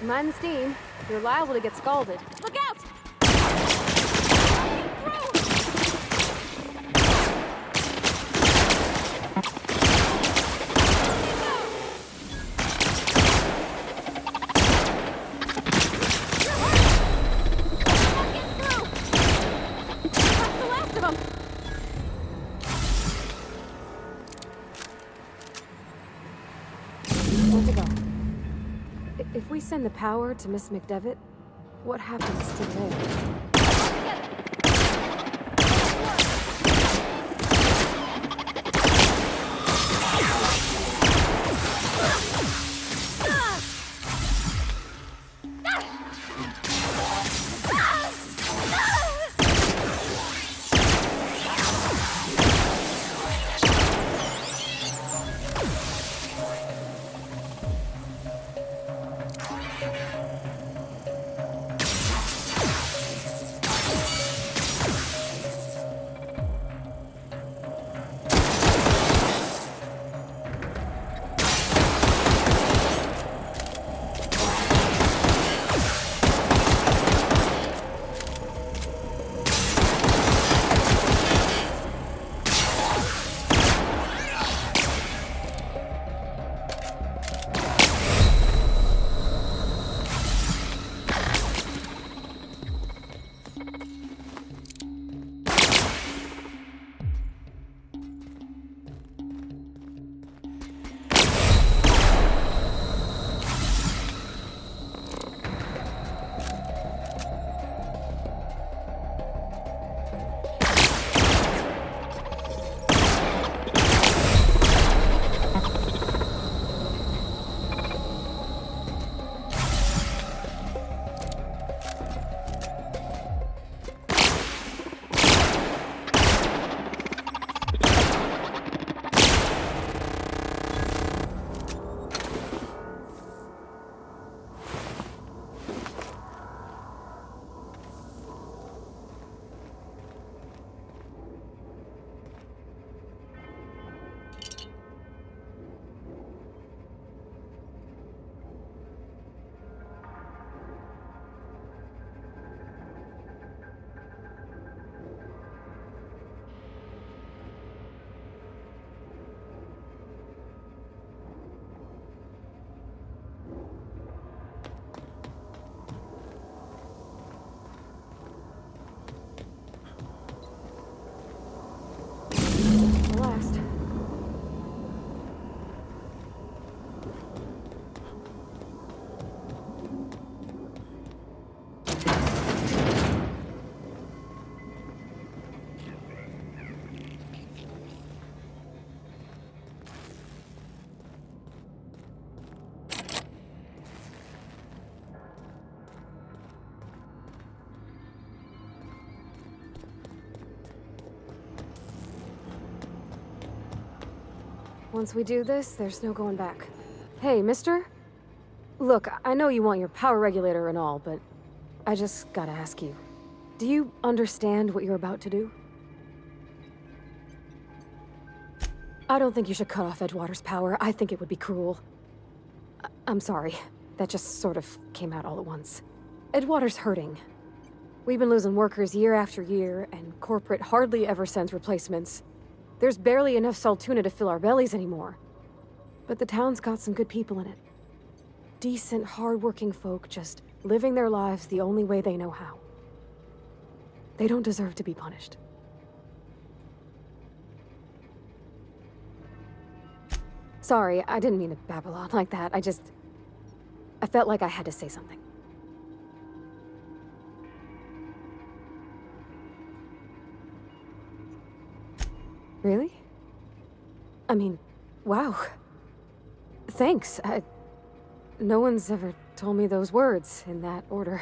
Mind the steam. You're liable to get scalded. Look out! If we send the power to Miss McDevitt, what happens to Ray? Once we do this, there's no going back. Hey, mister? Look, I know you want your power regulator and all, but I just gotta ask you. Do you understand what you're about to do? I don't think you should cut off Edgewater's power. I think it would be cruel. I'm sorry. That just sort of came out all at once. Edgewater's hurting. We've been losing workers year after year, and corporate hardly ever sends replacements. There's barely enough Saltuna to fill our bellies anymore. But the town's got some good people in it. Decent, hard-working folk just living their lives the only way they know how. They don't deserve to be punished. Sorry, I didn't mean to babble on like that. I felt like I had to say something. Really? I mean, wow. Thanks. No one's ever told me those words in that order.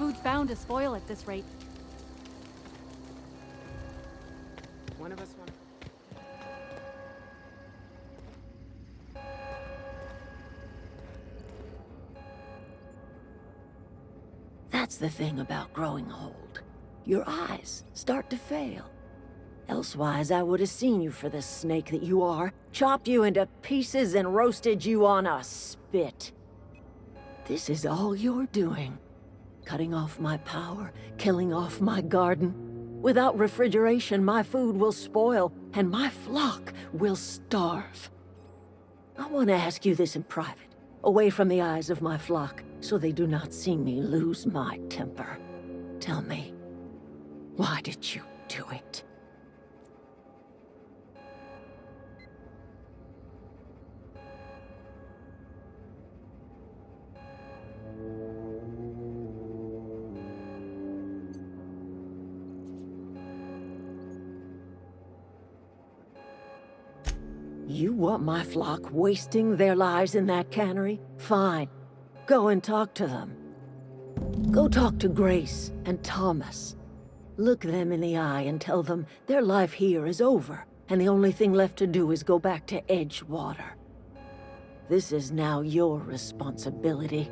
food's bound to spoil at this rate. One of us want. That's the thing about growing old. Your eyes start to fail. Elsewise, I would have seen you for the snake that you are, chopped you into pieces and roasted you on a spit. This is all you're doing. Cutting off my power, killing off my garden. Without refrigeration, my food will spoil, and my flock will starve. I want to ask you this in private, away from the eyes of my flock, so they do not see me lose my temper. Tell me, why did you do it? You want my flock wasting their lives in that cannery? Fine. Go and talk to them. Go talk to Grace and Thomas. Look them in the eye and tell them their life here is over, and the only thing left to do is go back to Edgewater. This is now your responsibility.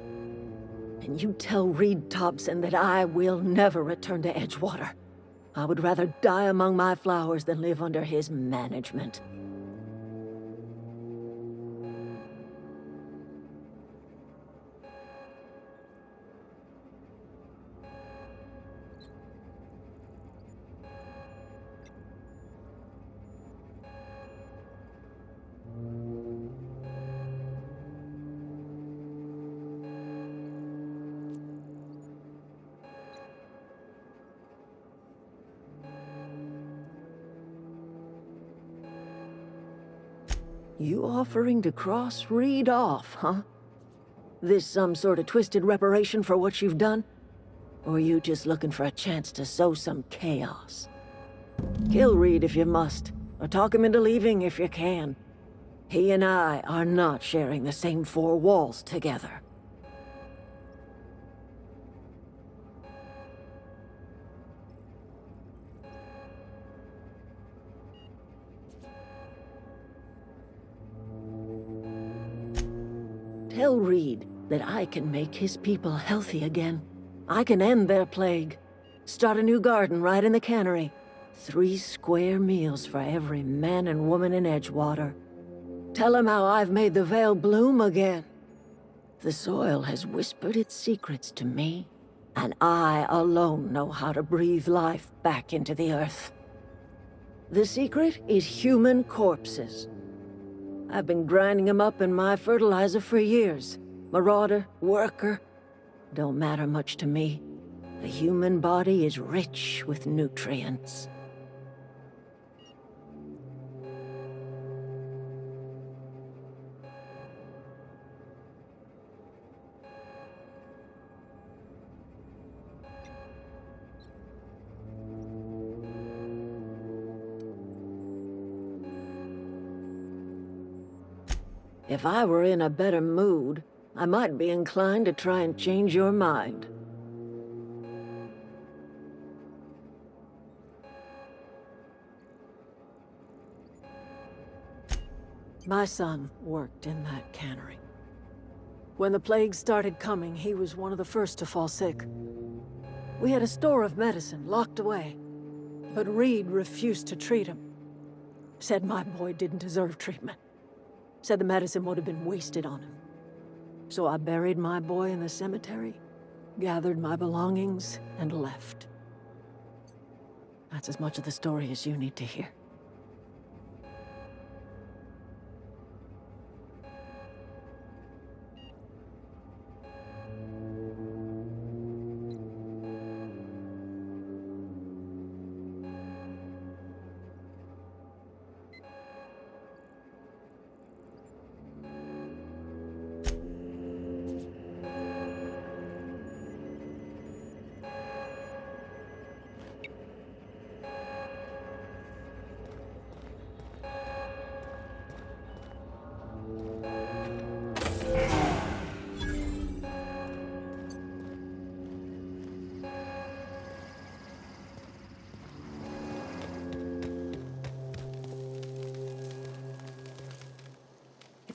And you tell Reed Thompson that I will never return to Edgewater. I would rather die among my flowers than live under his management. You offering to cross Reed off, huh? This some sort of twisted reparation for what you've done? Or you just looking for a chance to sow some chaos? Kill Reed if you must, or talk him into leaving if you can. He and I are not sharing the same four walls together. Tell Reed that I can make his people healthy again. I can end their plague. Start a new garden right in the cannery. 3 square meals for every man and woman in Edgewater. Tell him how I've made the Vale bloom again. The soil has whispered its secrets to me, and I alone know how to breathe life back into the earth. The secret is human corpses. I've been grinding them up in my fertilizer for years. Marauder, worker, don't matter much to me. The human body is rich with nutrients. If I were in a better mood, I might be inclined to try and change your mind. My son worked in that cannery. When the plague started coming, he was one of the first to fall sick. We had a store of medicine locked away, but Reed refused to treat him. Said my boy didn't deserve treatment. Said the medicine would have been wasted on him. So I buried my boy in the cemetery, gathered my belongings, and left. That's as much of the story as you need to hear.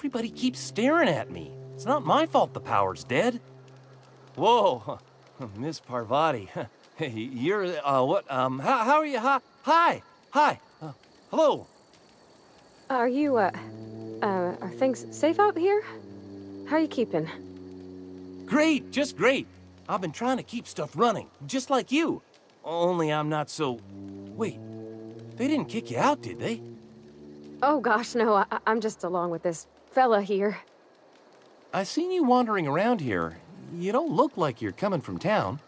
Everybody keeps staring at me. It's not my fault the power's dead. Whoa, Miss Parvati. Hey, you're, what, how are you? Hi, hello. Are you, are things safe out here? How are you keeping? Great, just great. I've been trying to keep stuff running, just like you. Only I'm not so... Wait, they didn't kick you out, did they? Oh gosh, no, I'm just along with this fella here. I seen you wandering around here. You don't look like you're coming from town.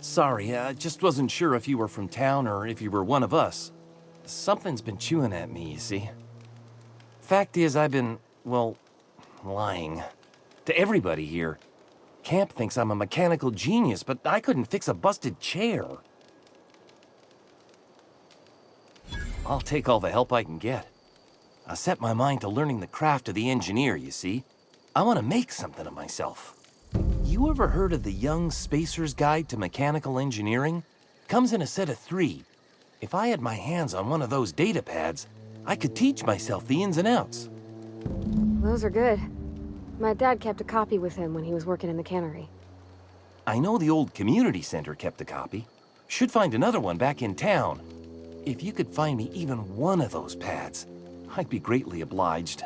Sorry, I just wasn't sure if you were from town or if you were one of us. Something's been chewing at me, you see. Fact is, I've been, well, lying. To everybody here. Camp thinks I'm a mechanical genius, but I couldn't fix a busted chair. I'll take all the help I can get. I set my mind to learning the craft of the engineer, you see. I want to make something of myself. You ever heard of the Young Spacer's Guide to Mechanical Engineering? Comes in a set of 3. If I had my hands on one of those data pads, I could teach myself the ins and outs. Those are good. My dad kept a copy with him when he was working in the cannery. I know the old community center kept a copy. Should find another one back in town. If you could find me even one of those pads, I'd be greatly obliged.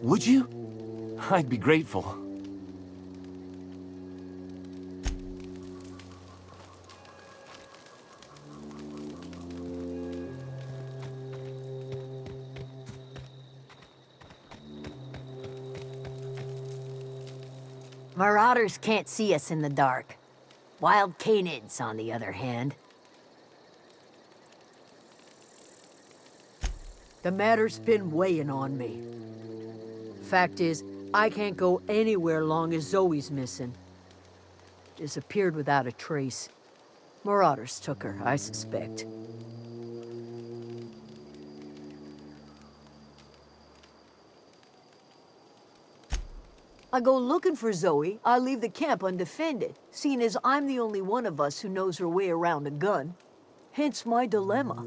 Would you? I'd be grateful. Marauders can't see us in the dark. Wild canids, on the other hand. The matter's been weighing on me. Fact is, I can't go anywhere long as Zoe's missing. Disappeared without a trace. Marauders took her, I suspect. I go looking for Zoe, I leave the camp undefended, seeing as I'm the only one of us who knows her way around a gun. Hence my dilemma.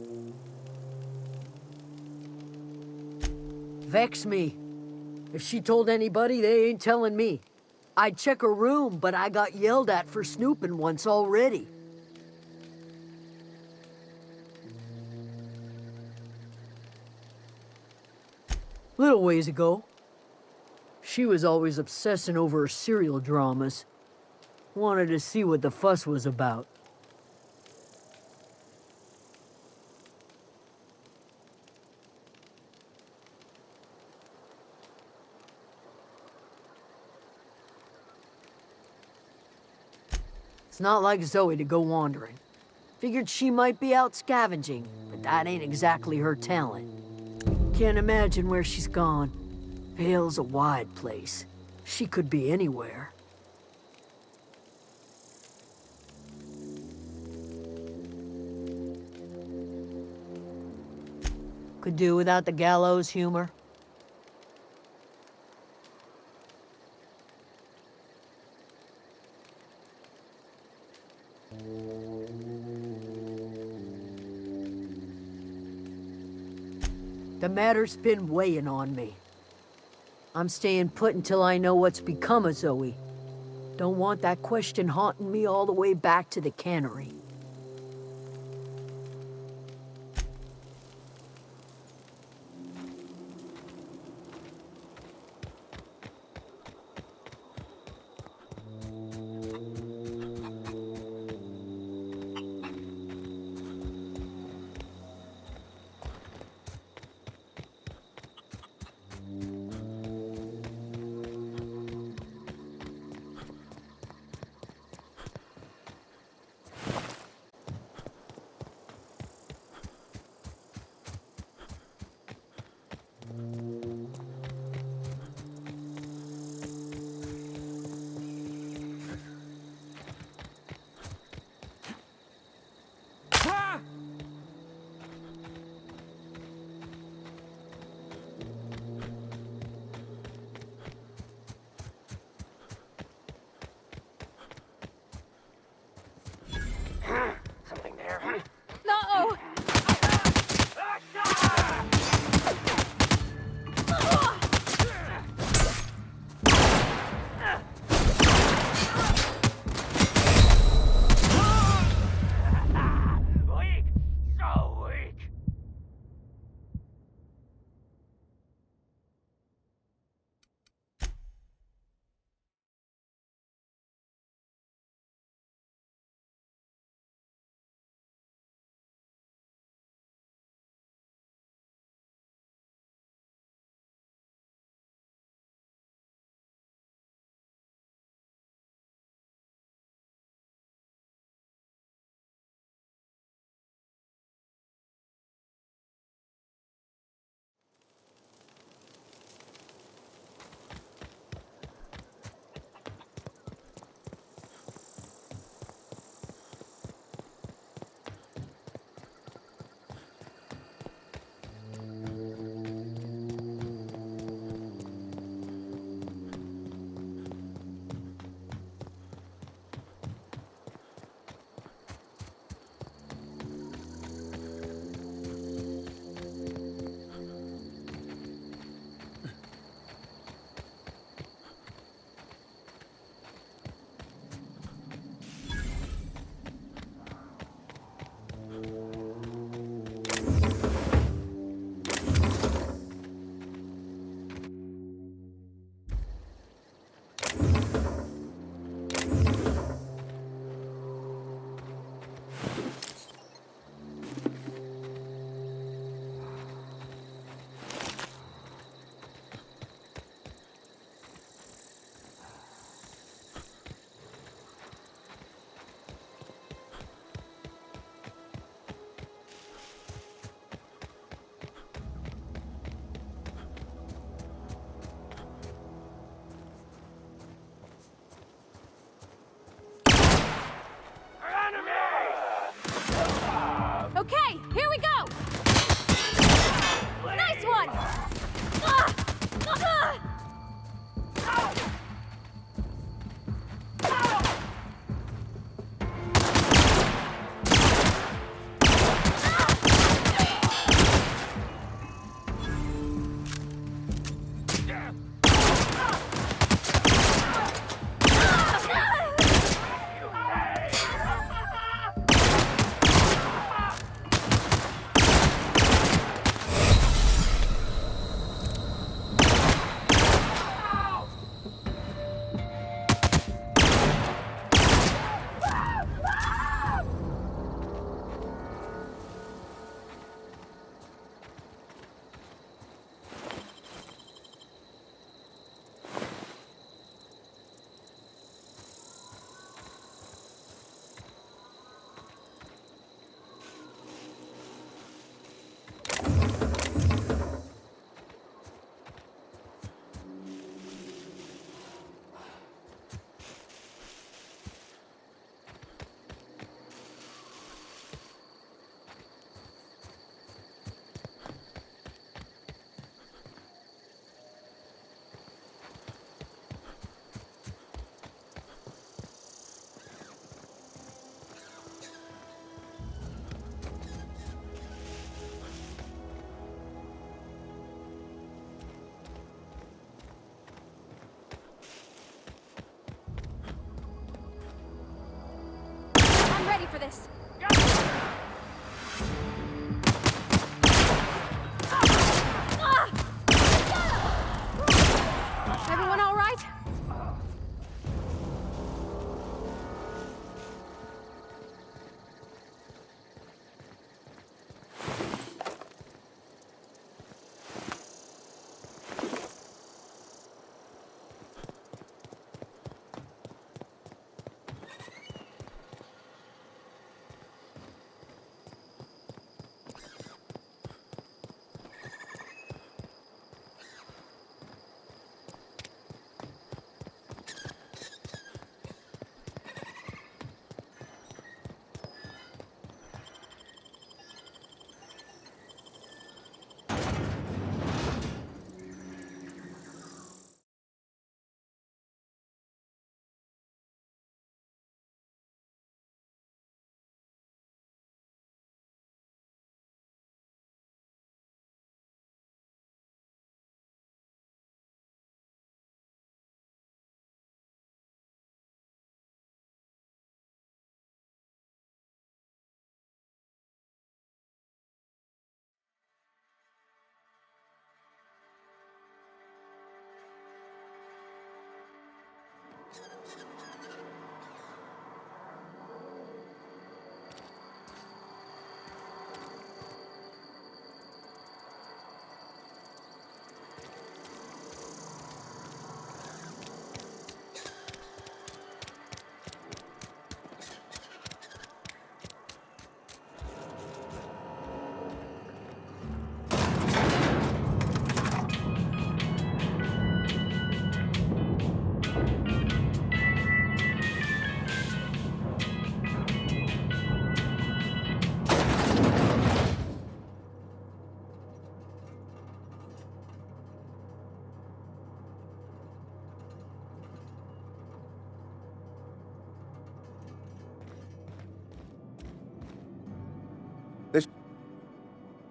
Vex me. If she told anybody, they ain't telling me. I'd check her room, but I got yelled at for snooping once already. Little ways ago, she was always obsessing over her serial dramas. Wanted to see what the fuss was about. It's not like Zoe to go wandering. Figured she might be out scavenging, but that ain't exactly her talent. Can't imagine where she's gone. Vale's a wide place. She could be anywhere. Could do without the gallows humor. The matter's been weighing on me. I'm staying put until I know what's become of Zoe. Don't want that question haunting me all the way back to the cannery. for this. Everyone all right?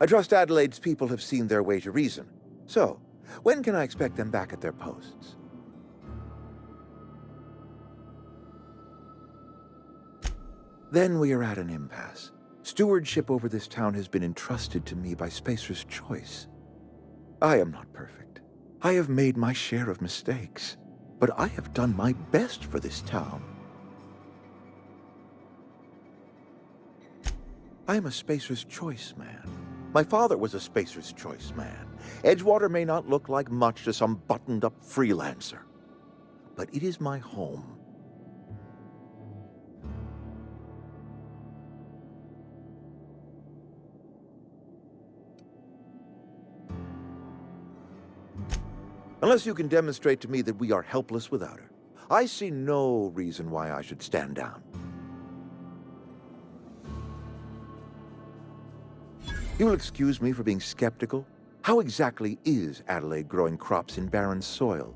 I trust Adelaide's people have seen their way to reason. So, when can I expect them back at their posts? Then we are at an impasse. Stewardship over this town has been entrusted to me by Spacer's Choice. I am not perfect. I have made my share of mistakes. But I have done my best for this town. I am a Spacer's Choice man. My father was a Spacer's Choice man. Edgewater may not look like much to some buttoned-up freelancer, but it is my home. Unless you can demonstrate to me that we are helpless without her, I see no reason why I should stand down. You'll excuse me for being skeptical. How exactly is Adelaide growing crops in barren soil?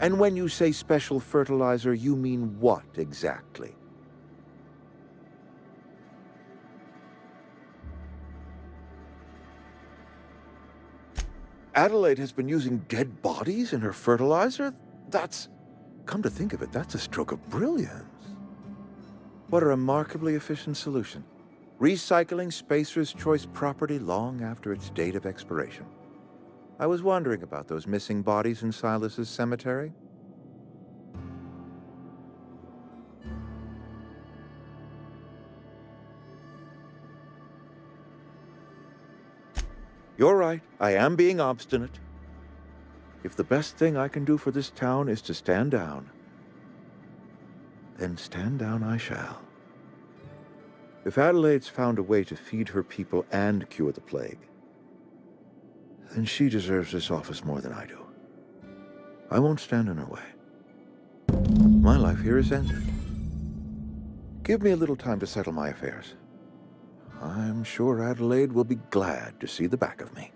And when you say special fertilizer, you mean what exactly? Adelaide has been using dead bodies in her fertilizer? That's... come to think of it, that's a stroke of brilliance. What a remarkably efficient solution. Recycling Spacer's Choice property long after its date of expiration. I was wondering about those missing bodies in Silas's cemetery. You're right, I am being obstinate. If the best thing I can do for this town is to stand down, then stand down I shall. If Adelaide's found a way to feed her people and cure the plague, then she deserves this office more than I do. I won't stand in her way. My life here is ended. Give me a little time to settle my affairs. I'm sure Adelaide will be glad to see the back of me.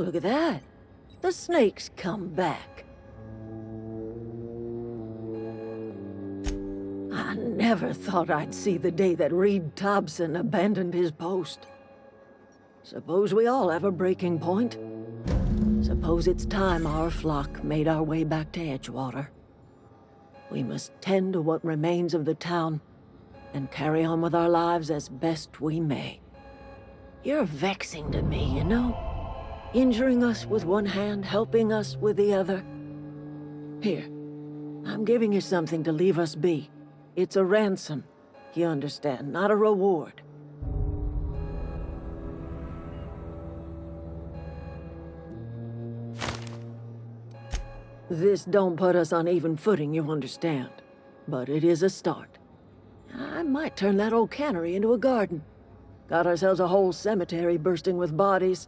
Look at that. The snake's come back. I never thought I'd see the day that Reed Thompson abandoned his post. Suppose we all have a breaking point. Suppose it's time our flock made our way back to Edgewater. We must tend to what remains of the town and carry on with our lives as best we may. You're vexing to me, you know? Injuring us with one hand, helping us with the other. Here, I'm giving you something to leave us be. It's a ransom, you understand, not a reward. This don't put us on even footing, you understand. But it is a start. I might turn that old cannery into a garden. Got ourselves a whole cemetery bursting with bodies.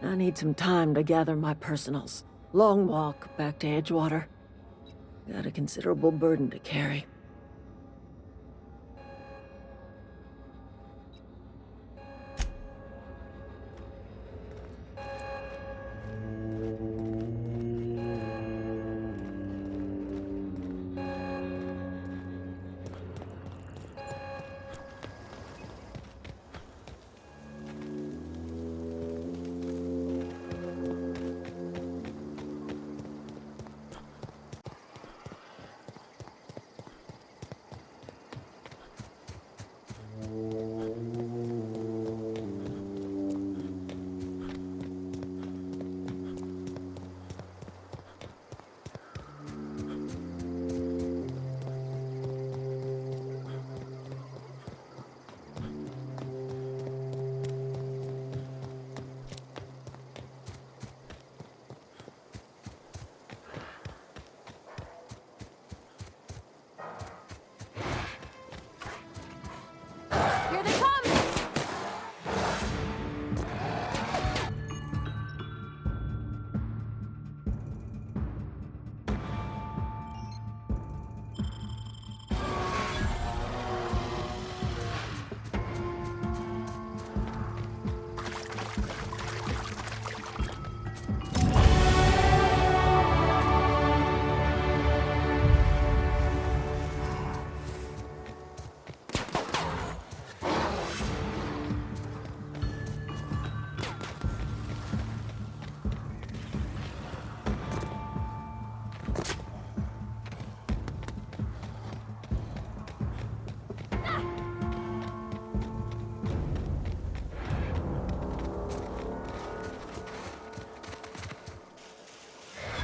I need some time to gather my personals. Long walk back to Edgewater. Got a considerable burden to carry.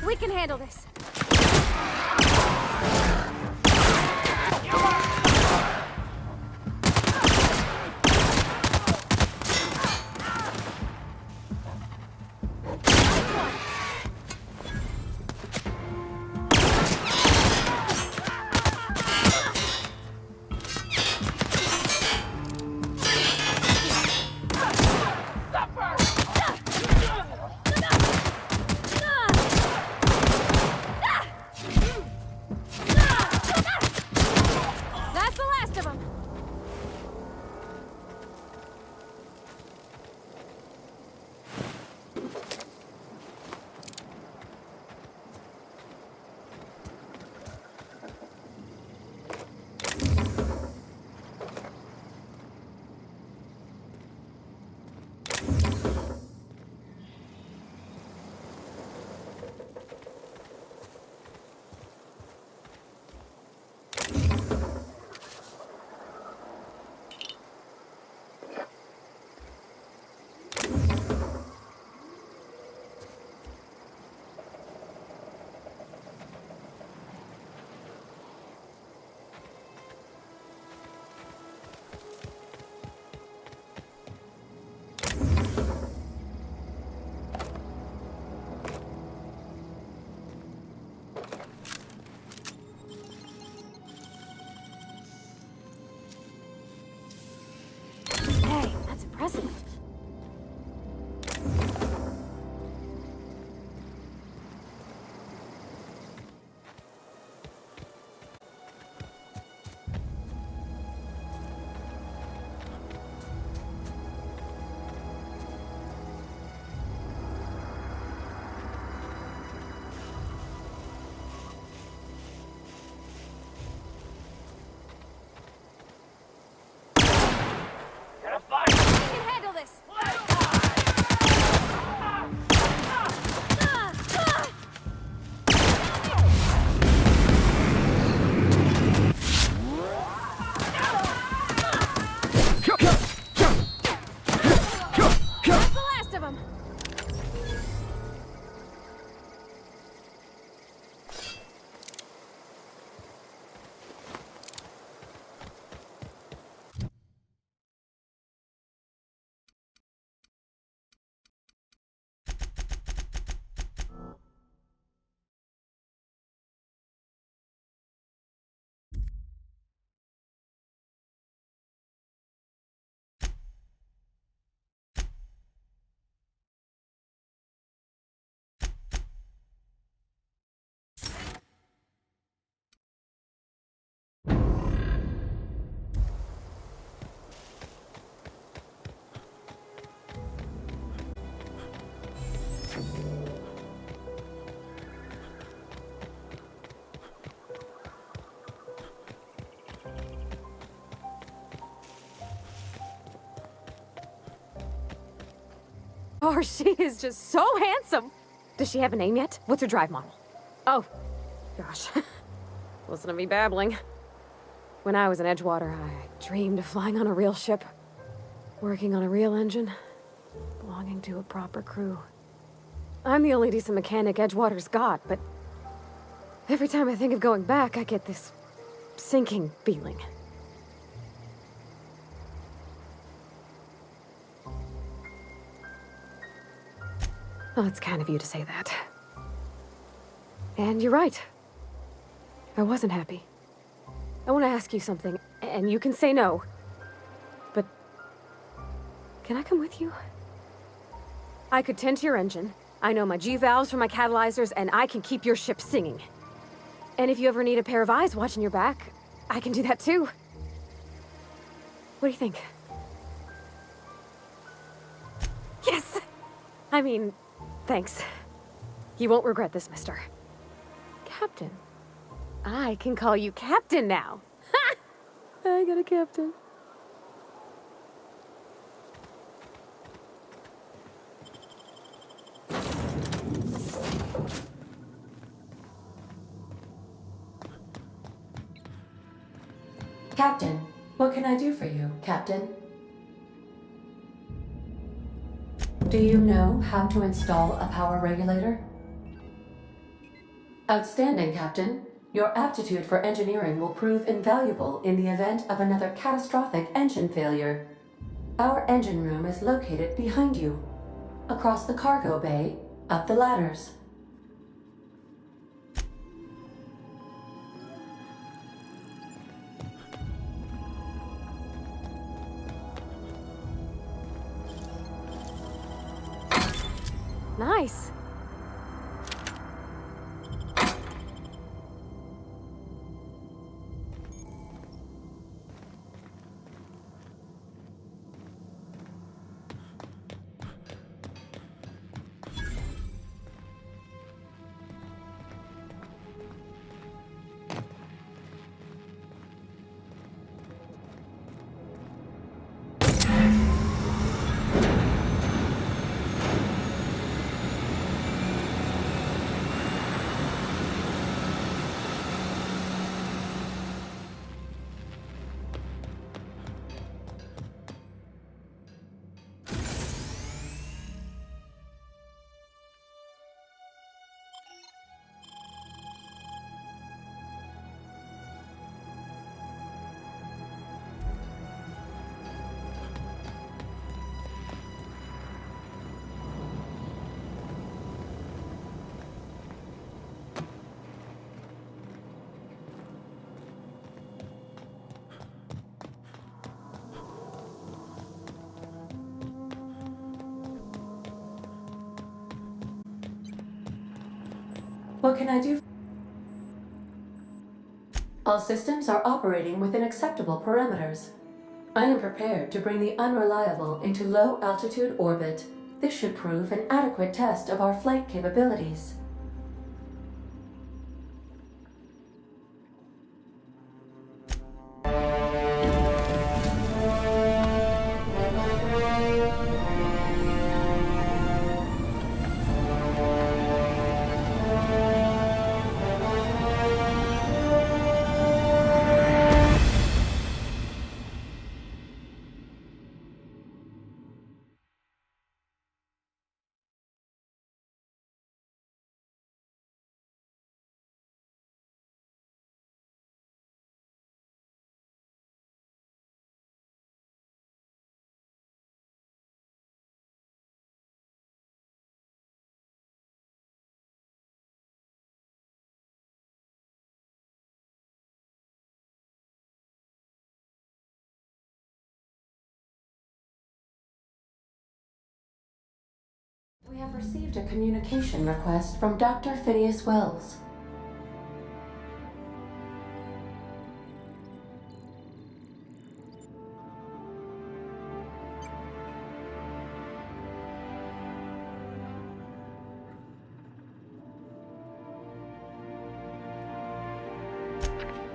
We can handle this. Oh, she is just so handsome. Does she have a name yet? What's her drive model? Oh, gosh. Listen to me babbling. When I was in Edgewater, I dreamed of flying on a real ship, working on a real engine, belonging to a proper crew. I'm the only decent mechanic Edgewater's got, but every time I think of going back, I get this sinking feeling. Well, it's kind of you to say that. And you're right. I wasn't happy. I want to ask you something, and you can say no. But can I come with you? I could tend to your engine. I know my G-valves from my catalyzers, and I can keep your ship singing. And if you ever need a pair of eyes watching your back, I can do that too. What do you think? Yes! I mean, thanks. You won't regret this, mister. Captain. I can call you Captain now. Ha! I got a captain. Captain, what can I do for you, Captain? Do you know how to install a power regulator? Outstanding, Captain. Your aptitude for engineering will prove invaluable in the event of another catastrophic engine failure. Our engine room is located behind you, across the cargo bay, up the ladders. Nice. What can I do? All systems are operating within acceptable parameters. I am prepared to bring the unreliable into low-altitude orbit. This should prove an adequate test of our flight capabilities. We have received a communication request from Dr. Phineas Wells.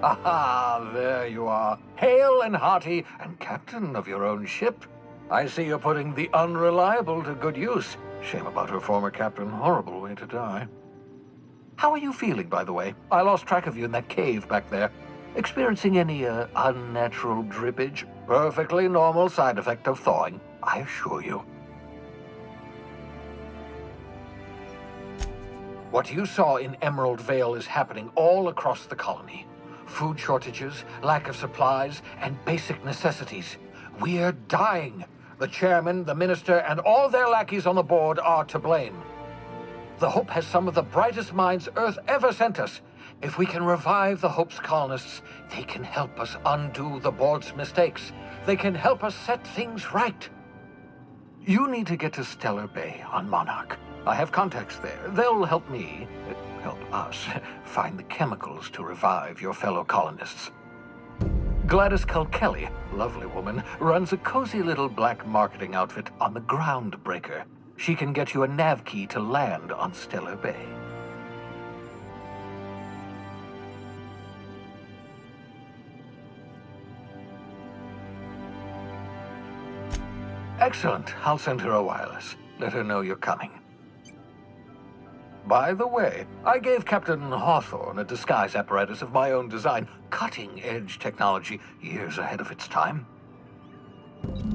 Ah, there you are, hale and hearty, and captain of your own ship. I see you're putting the unreliable to good use. Shame about her former captain. Horrible way to die. How are you feeling, by the way? I lost track of you in that cave back there. Experiencing any, unnatural drippage? Perfectly normal side effect of thawing, I assure you. What you saw in Emerald Vale is happening all across the colony. Food shortages, lack of supplies, and basic necessities. We're dying. The chairman, the minister, and all their lackeys on the board are to blame. The Hope has some of the brightest minds Earth ever sent us. If we can revive the Hope's colonists, they can help us undo the board's mistakes. They can help us set things right. You need to get to Stellar Bay on Monarch. I have contacts there. They'll help me, help us, find the chemicals to revive your fellow colonists. Gladys Kelly, lovely woman, runs a cozy little black marketing outfit on the Groundbreaker. She can get you a nav key to land on Stellar Bay. Excellent. I'll send her a wireless. Let her know you're coming. By the way, I gave Captain Hawthorne a disguise apparatus of my own design, cutting-edge technology, years ahead of its time.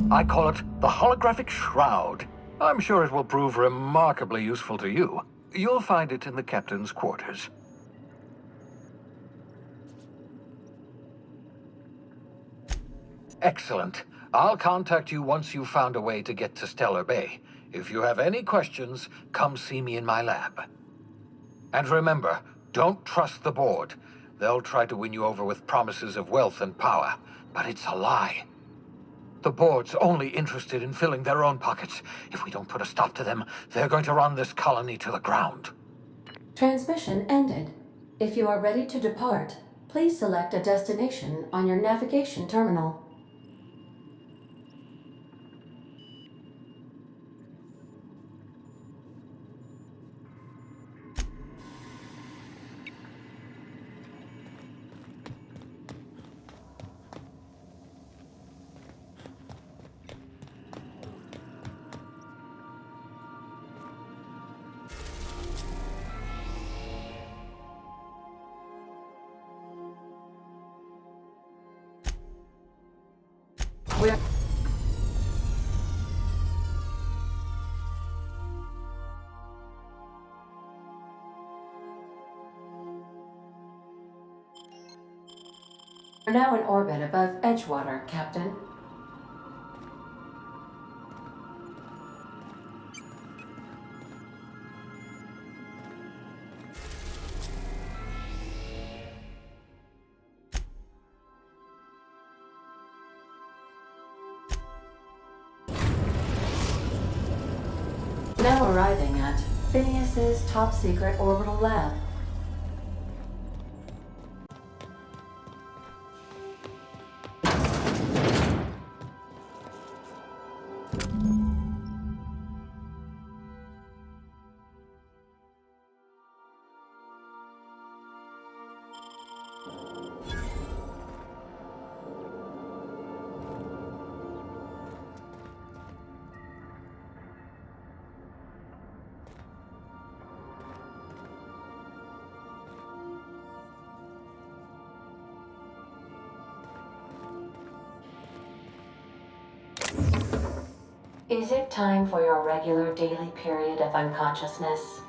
I call it the Holographic Shroud. I'm sure it will prove remarkably useful to you. You'll find it in the captain's quarters. Excellent. I'll contact you once you've found a way to get to Stellar Bay. If you have any questions, come see me in my lab. And remember, don't trust the board. They'll try to win you over with promises of wealth and power, but it's a lie. The board's only interested in filling their own pockets. If we don't put a stop to them, they're going to run this colony to the ground. Transmission ended. If you are ready to depart, please select a destination on your navigation terminal. We're now in orbit above Edgewater, Captain. Now arriving at Phineas's top-secret orbital lab. Is it time for your regular daily period of unconsciousness?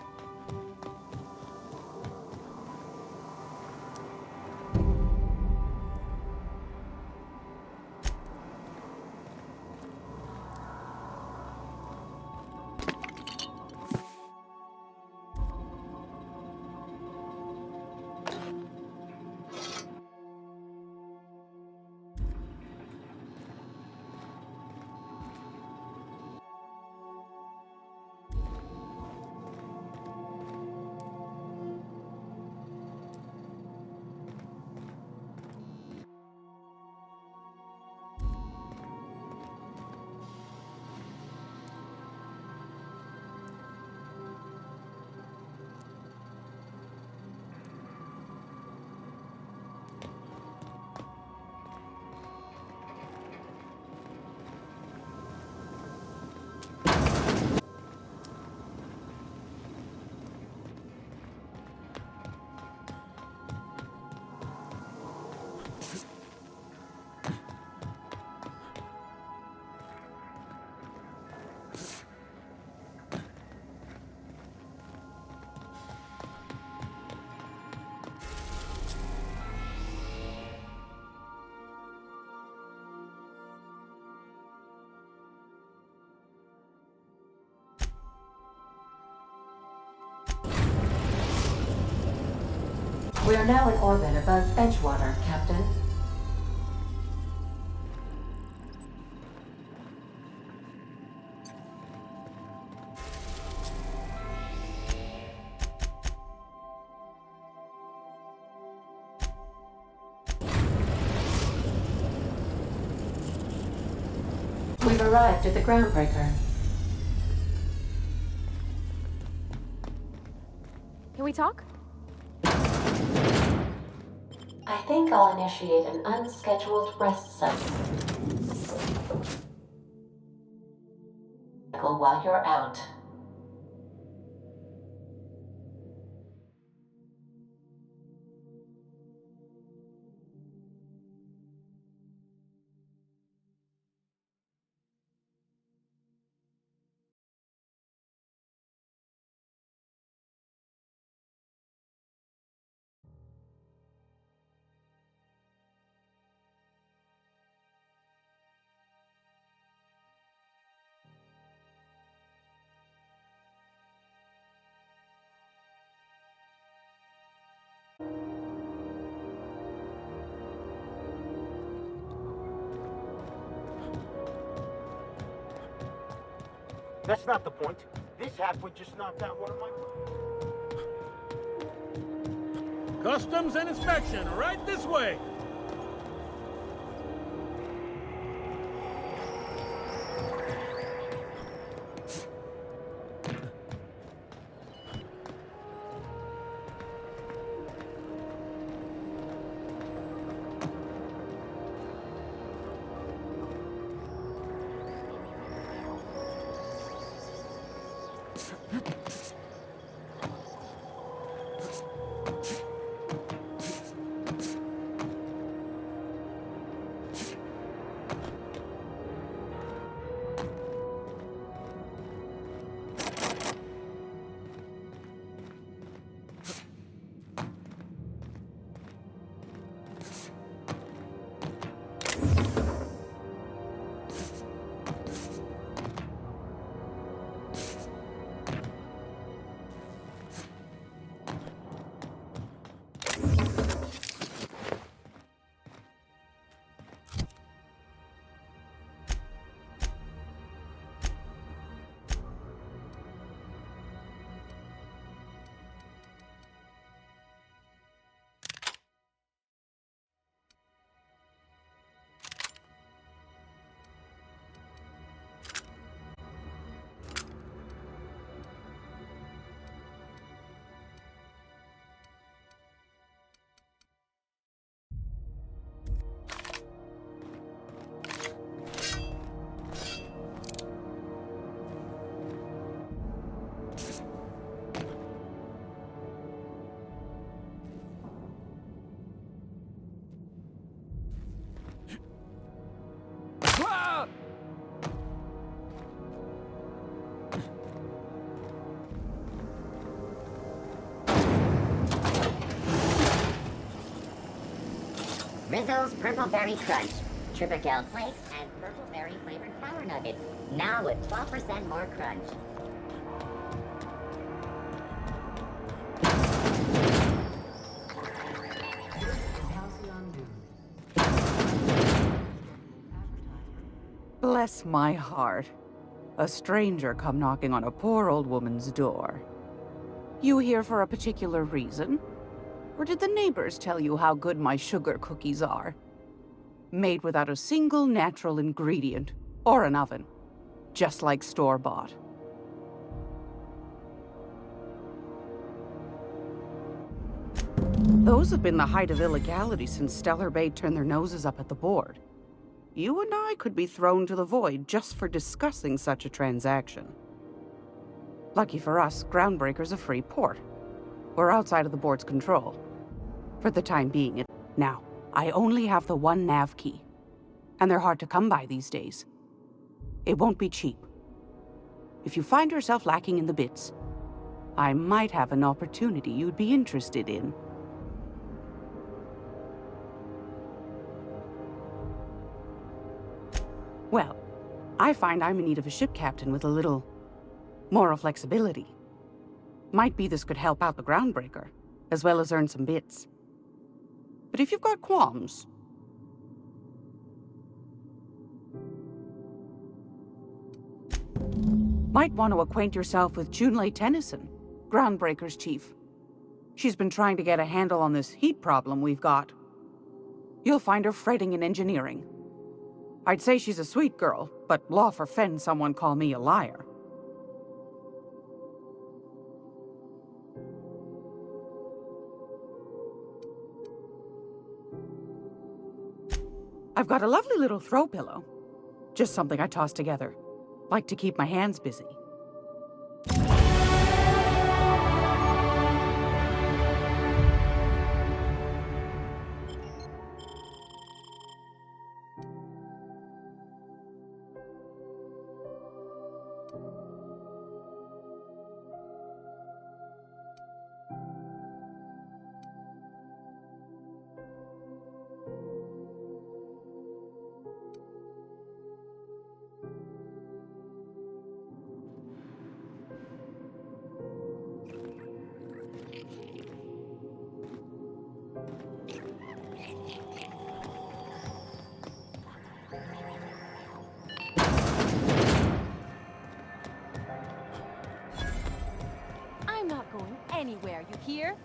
We are now in orbit above Edgewater, Captain. We've arrived at the groundbreaker. Can we talk? I think I'll initiate an unscheduled rest cycle while you're out. That's not the point. This halfwit just knocked out one of my... Customs and inspection, right this way. Rizzo's Purple Berry Crunch, Triple Flakes, and Purple Berry flavored Power Nuggets. Now with 12% more crunch. Bless my heart. A stranger come knocking on a poor old woman's door. You here for a particular reason? Or did the neighbors tell you how good my sugar cookies are? Made without a single natural ingredient, or an oven. Just like store-bought. Those have been the height of illegality since Stellar Bay turned their noses up at the board. You and I could be thrown to the void just for discussing such a transaction. Lucky for us, Groundbreaker's a free port. We're outside of the board's control. For the time being. Now, I only have the one nav key. And they're hard to come by these days. It won't be cheap. If you find yourself lacking in the bits, I might have an opportunity you'd be interested in. Well, I find I'm in need of a ship captain with a little moral flexibility. Might be this could help out the Groundbreaker, as well as earn some bits. But if you've got qualms... Might want to acquaint yourself with Junlei Tennyson, Groundbreaker's chief. She's been trying to get a handle on this heat problem we've got. You'll find her fretting in engineering. I'd say she's a sweet girl, but law forfend someone call me a liar. I've got a lovely little throw pillow. Just something I toss together. Like to keep my hands busy. I'm not going anywhere, you hear?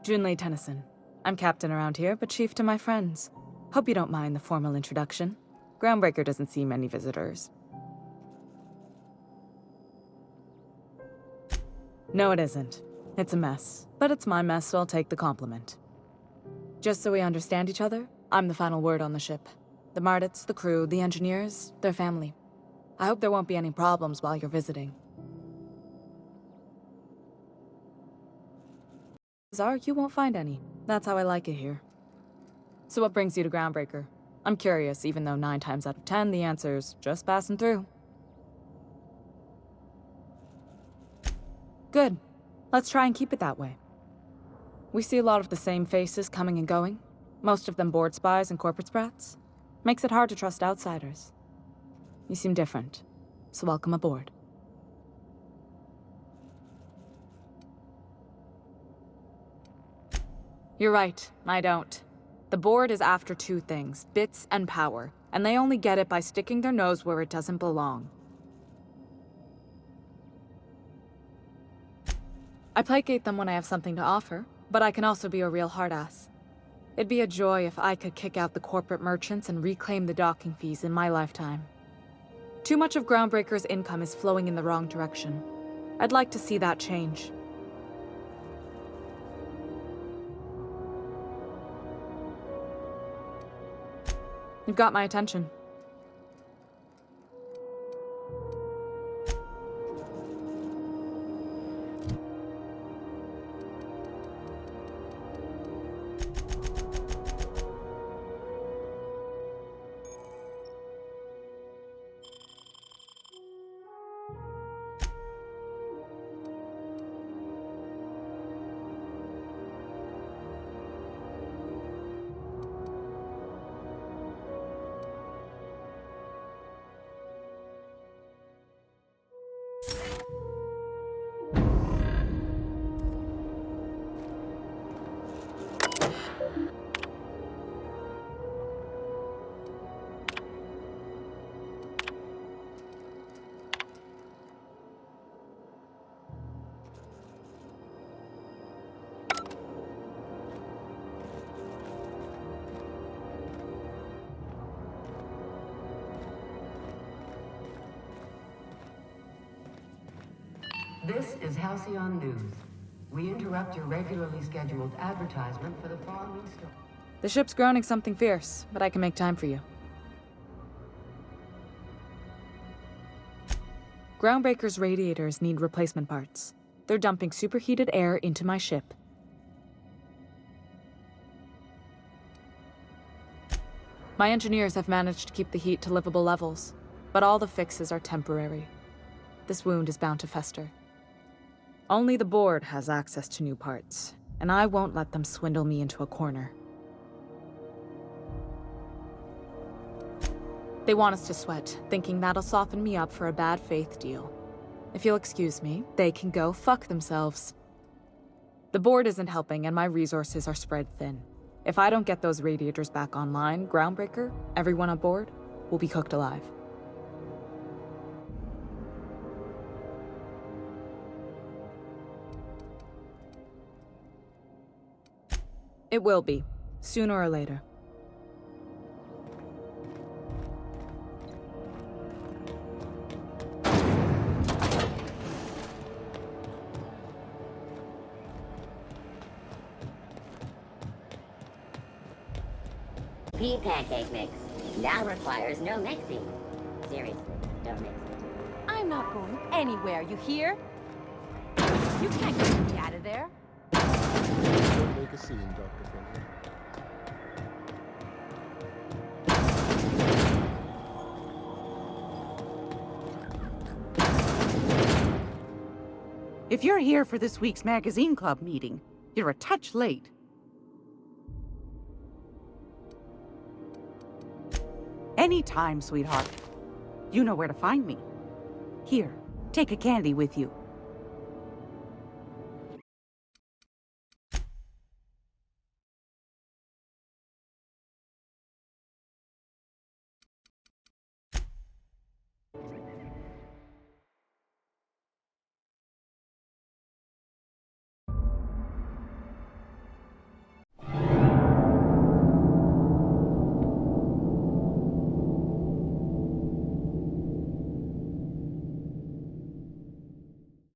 Junlei Tennyson. I'm captain around here, but chief to my friends. Hope you don't mind the formal introduction. Groundbreaker doesn't see many visitors. No, it isn't. It's a mess. But it's my mess, so I'll take the compliment. Just so we understand each other, I'm the final word on the ship. The Mardits, the crew, the engineers, their family. I hope there won't be any problems while you're visiting. You won't find any. That's how I like it here. So what brings you to Groundbreaker? I'm curious, even though 9 times out of 10 the answer's just passing through. Good. Let's try and keep it that way. We see a lot of the same faces coming and going, most of them board spies and corporate sprats. Makes it hard to trust outsiders. You seem different, so welcome aboard. You're right, I don't. The board is after 2 things, bits and power, and they only get it by sticking their nose where it doesn't belong. I placate them when I have something to offer, but I can also be a real hard-ass. It'd be a joy if I could kick out the corporate merchants and reclaim the docking fees in my lifetime. Too much of Groundbreaker's income is flowing in the wrong direction. I'd like to see that change. You've got my attention. This is Halcyon News. We interrupt your regularly scheduled advertisement for the following story. The ship's groaning something fierce, but I can make time for you. Groundbreaker's radiators need replacement parts. They're dumping superheated air into my ship. My engineers have managed to keep the heat to livable levels, but all the fixes are temporary. This wound is bound to fester. Only the board has access to new parts, and I won't let them swindle me into a corner. They want us to sweat, thinking that'll soften me up for a bad faith deal. If you'll excuse me, they can go fuck themselves. The board isn't helping, and my resources are spread thin. If I don't get those radiators back online, Groundbreaker, everyone on board, will be cooked alive. It will be, sooner or later. Pea pancake mix now requires no mixing. Seriously, don't mix it. I'm not going anywhere, you hear? You can't get me out of there. Don't make a scene, Dr. Finley. If you're here for this week's magazine club meeting, you're a touch late. Anytime, sweetheart. You know where to find me. Here, take a candy with you.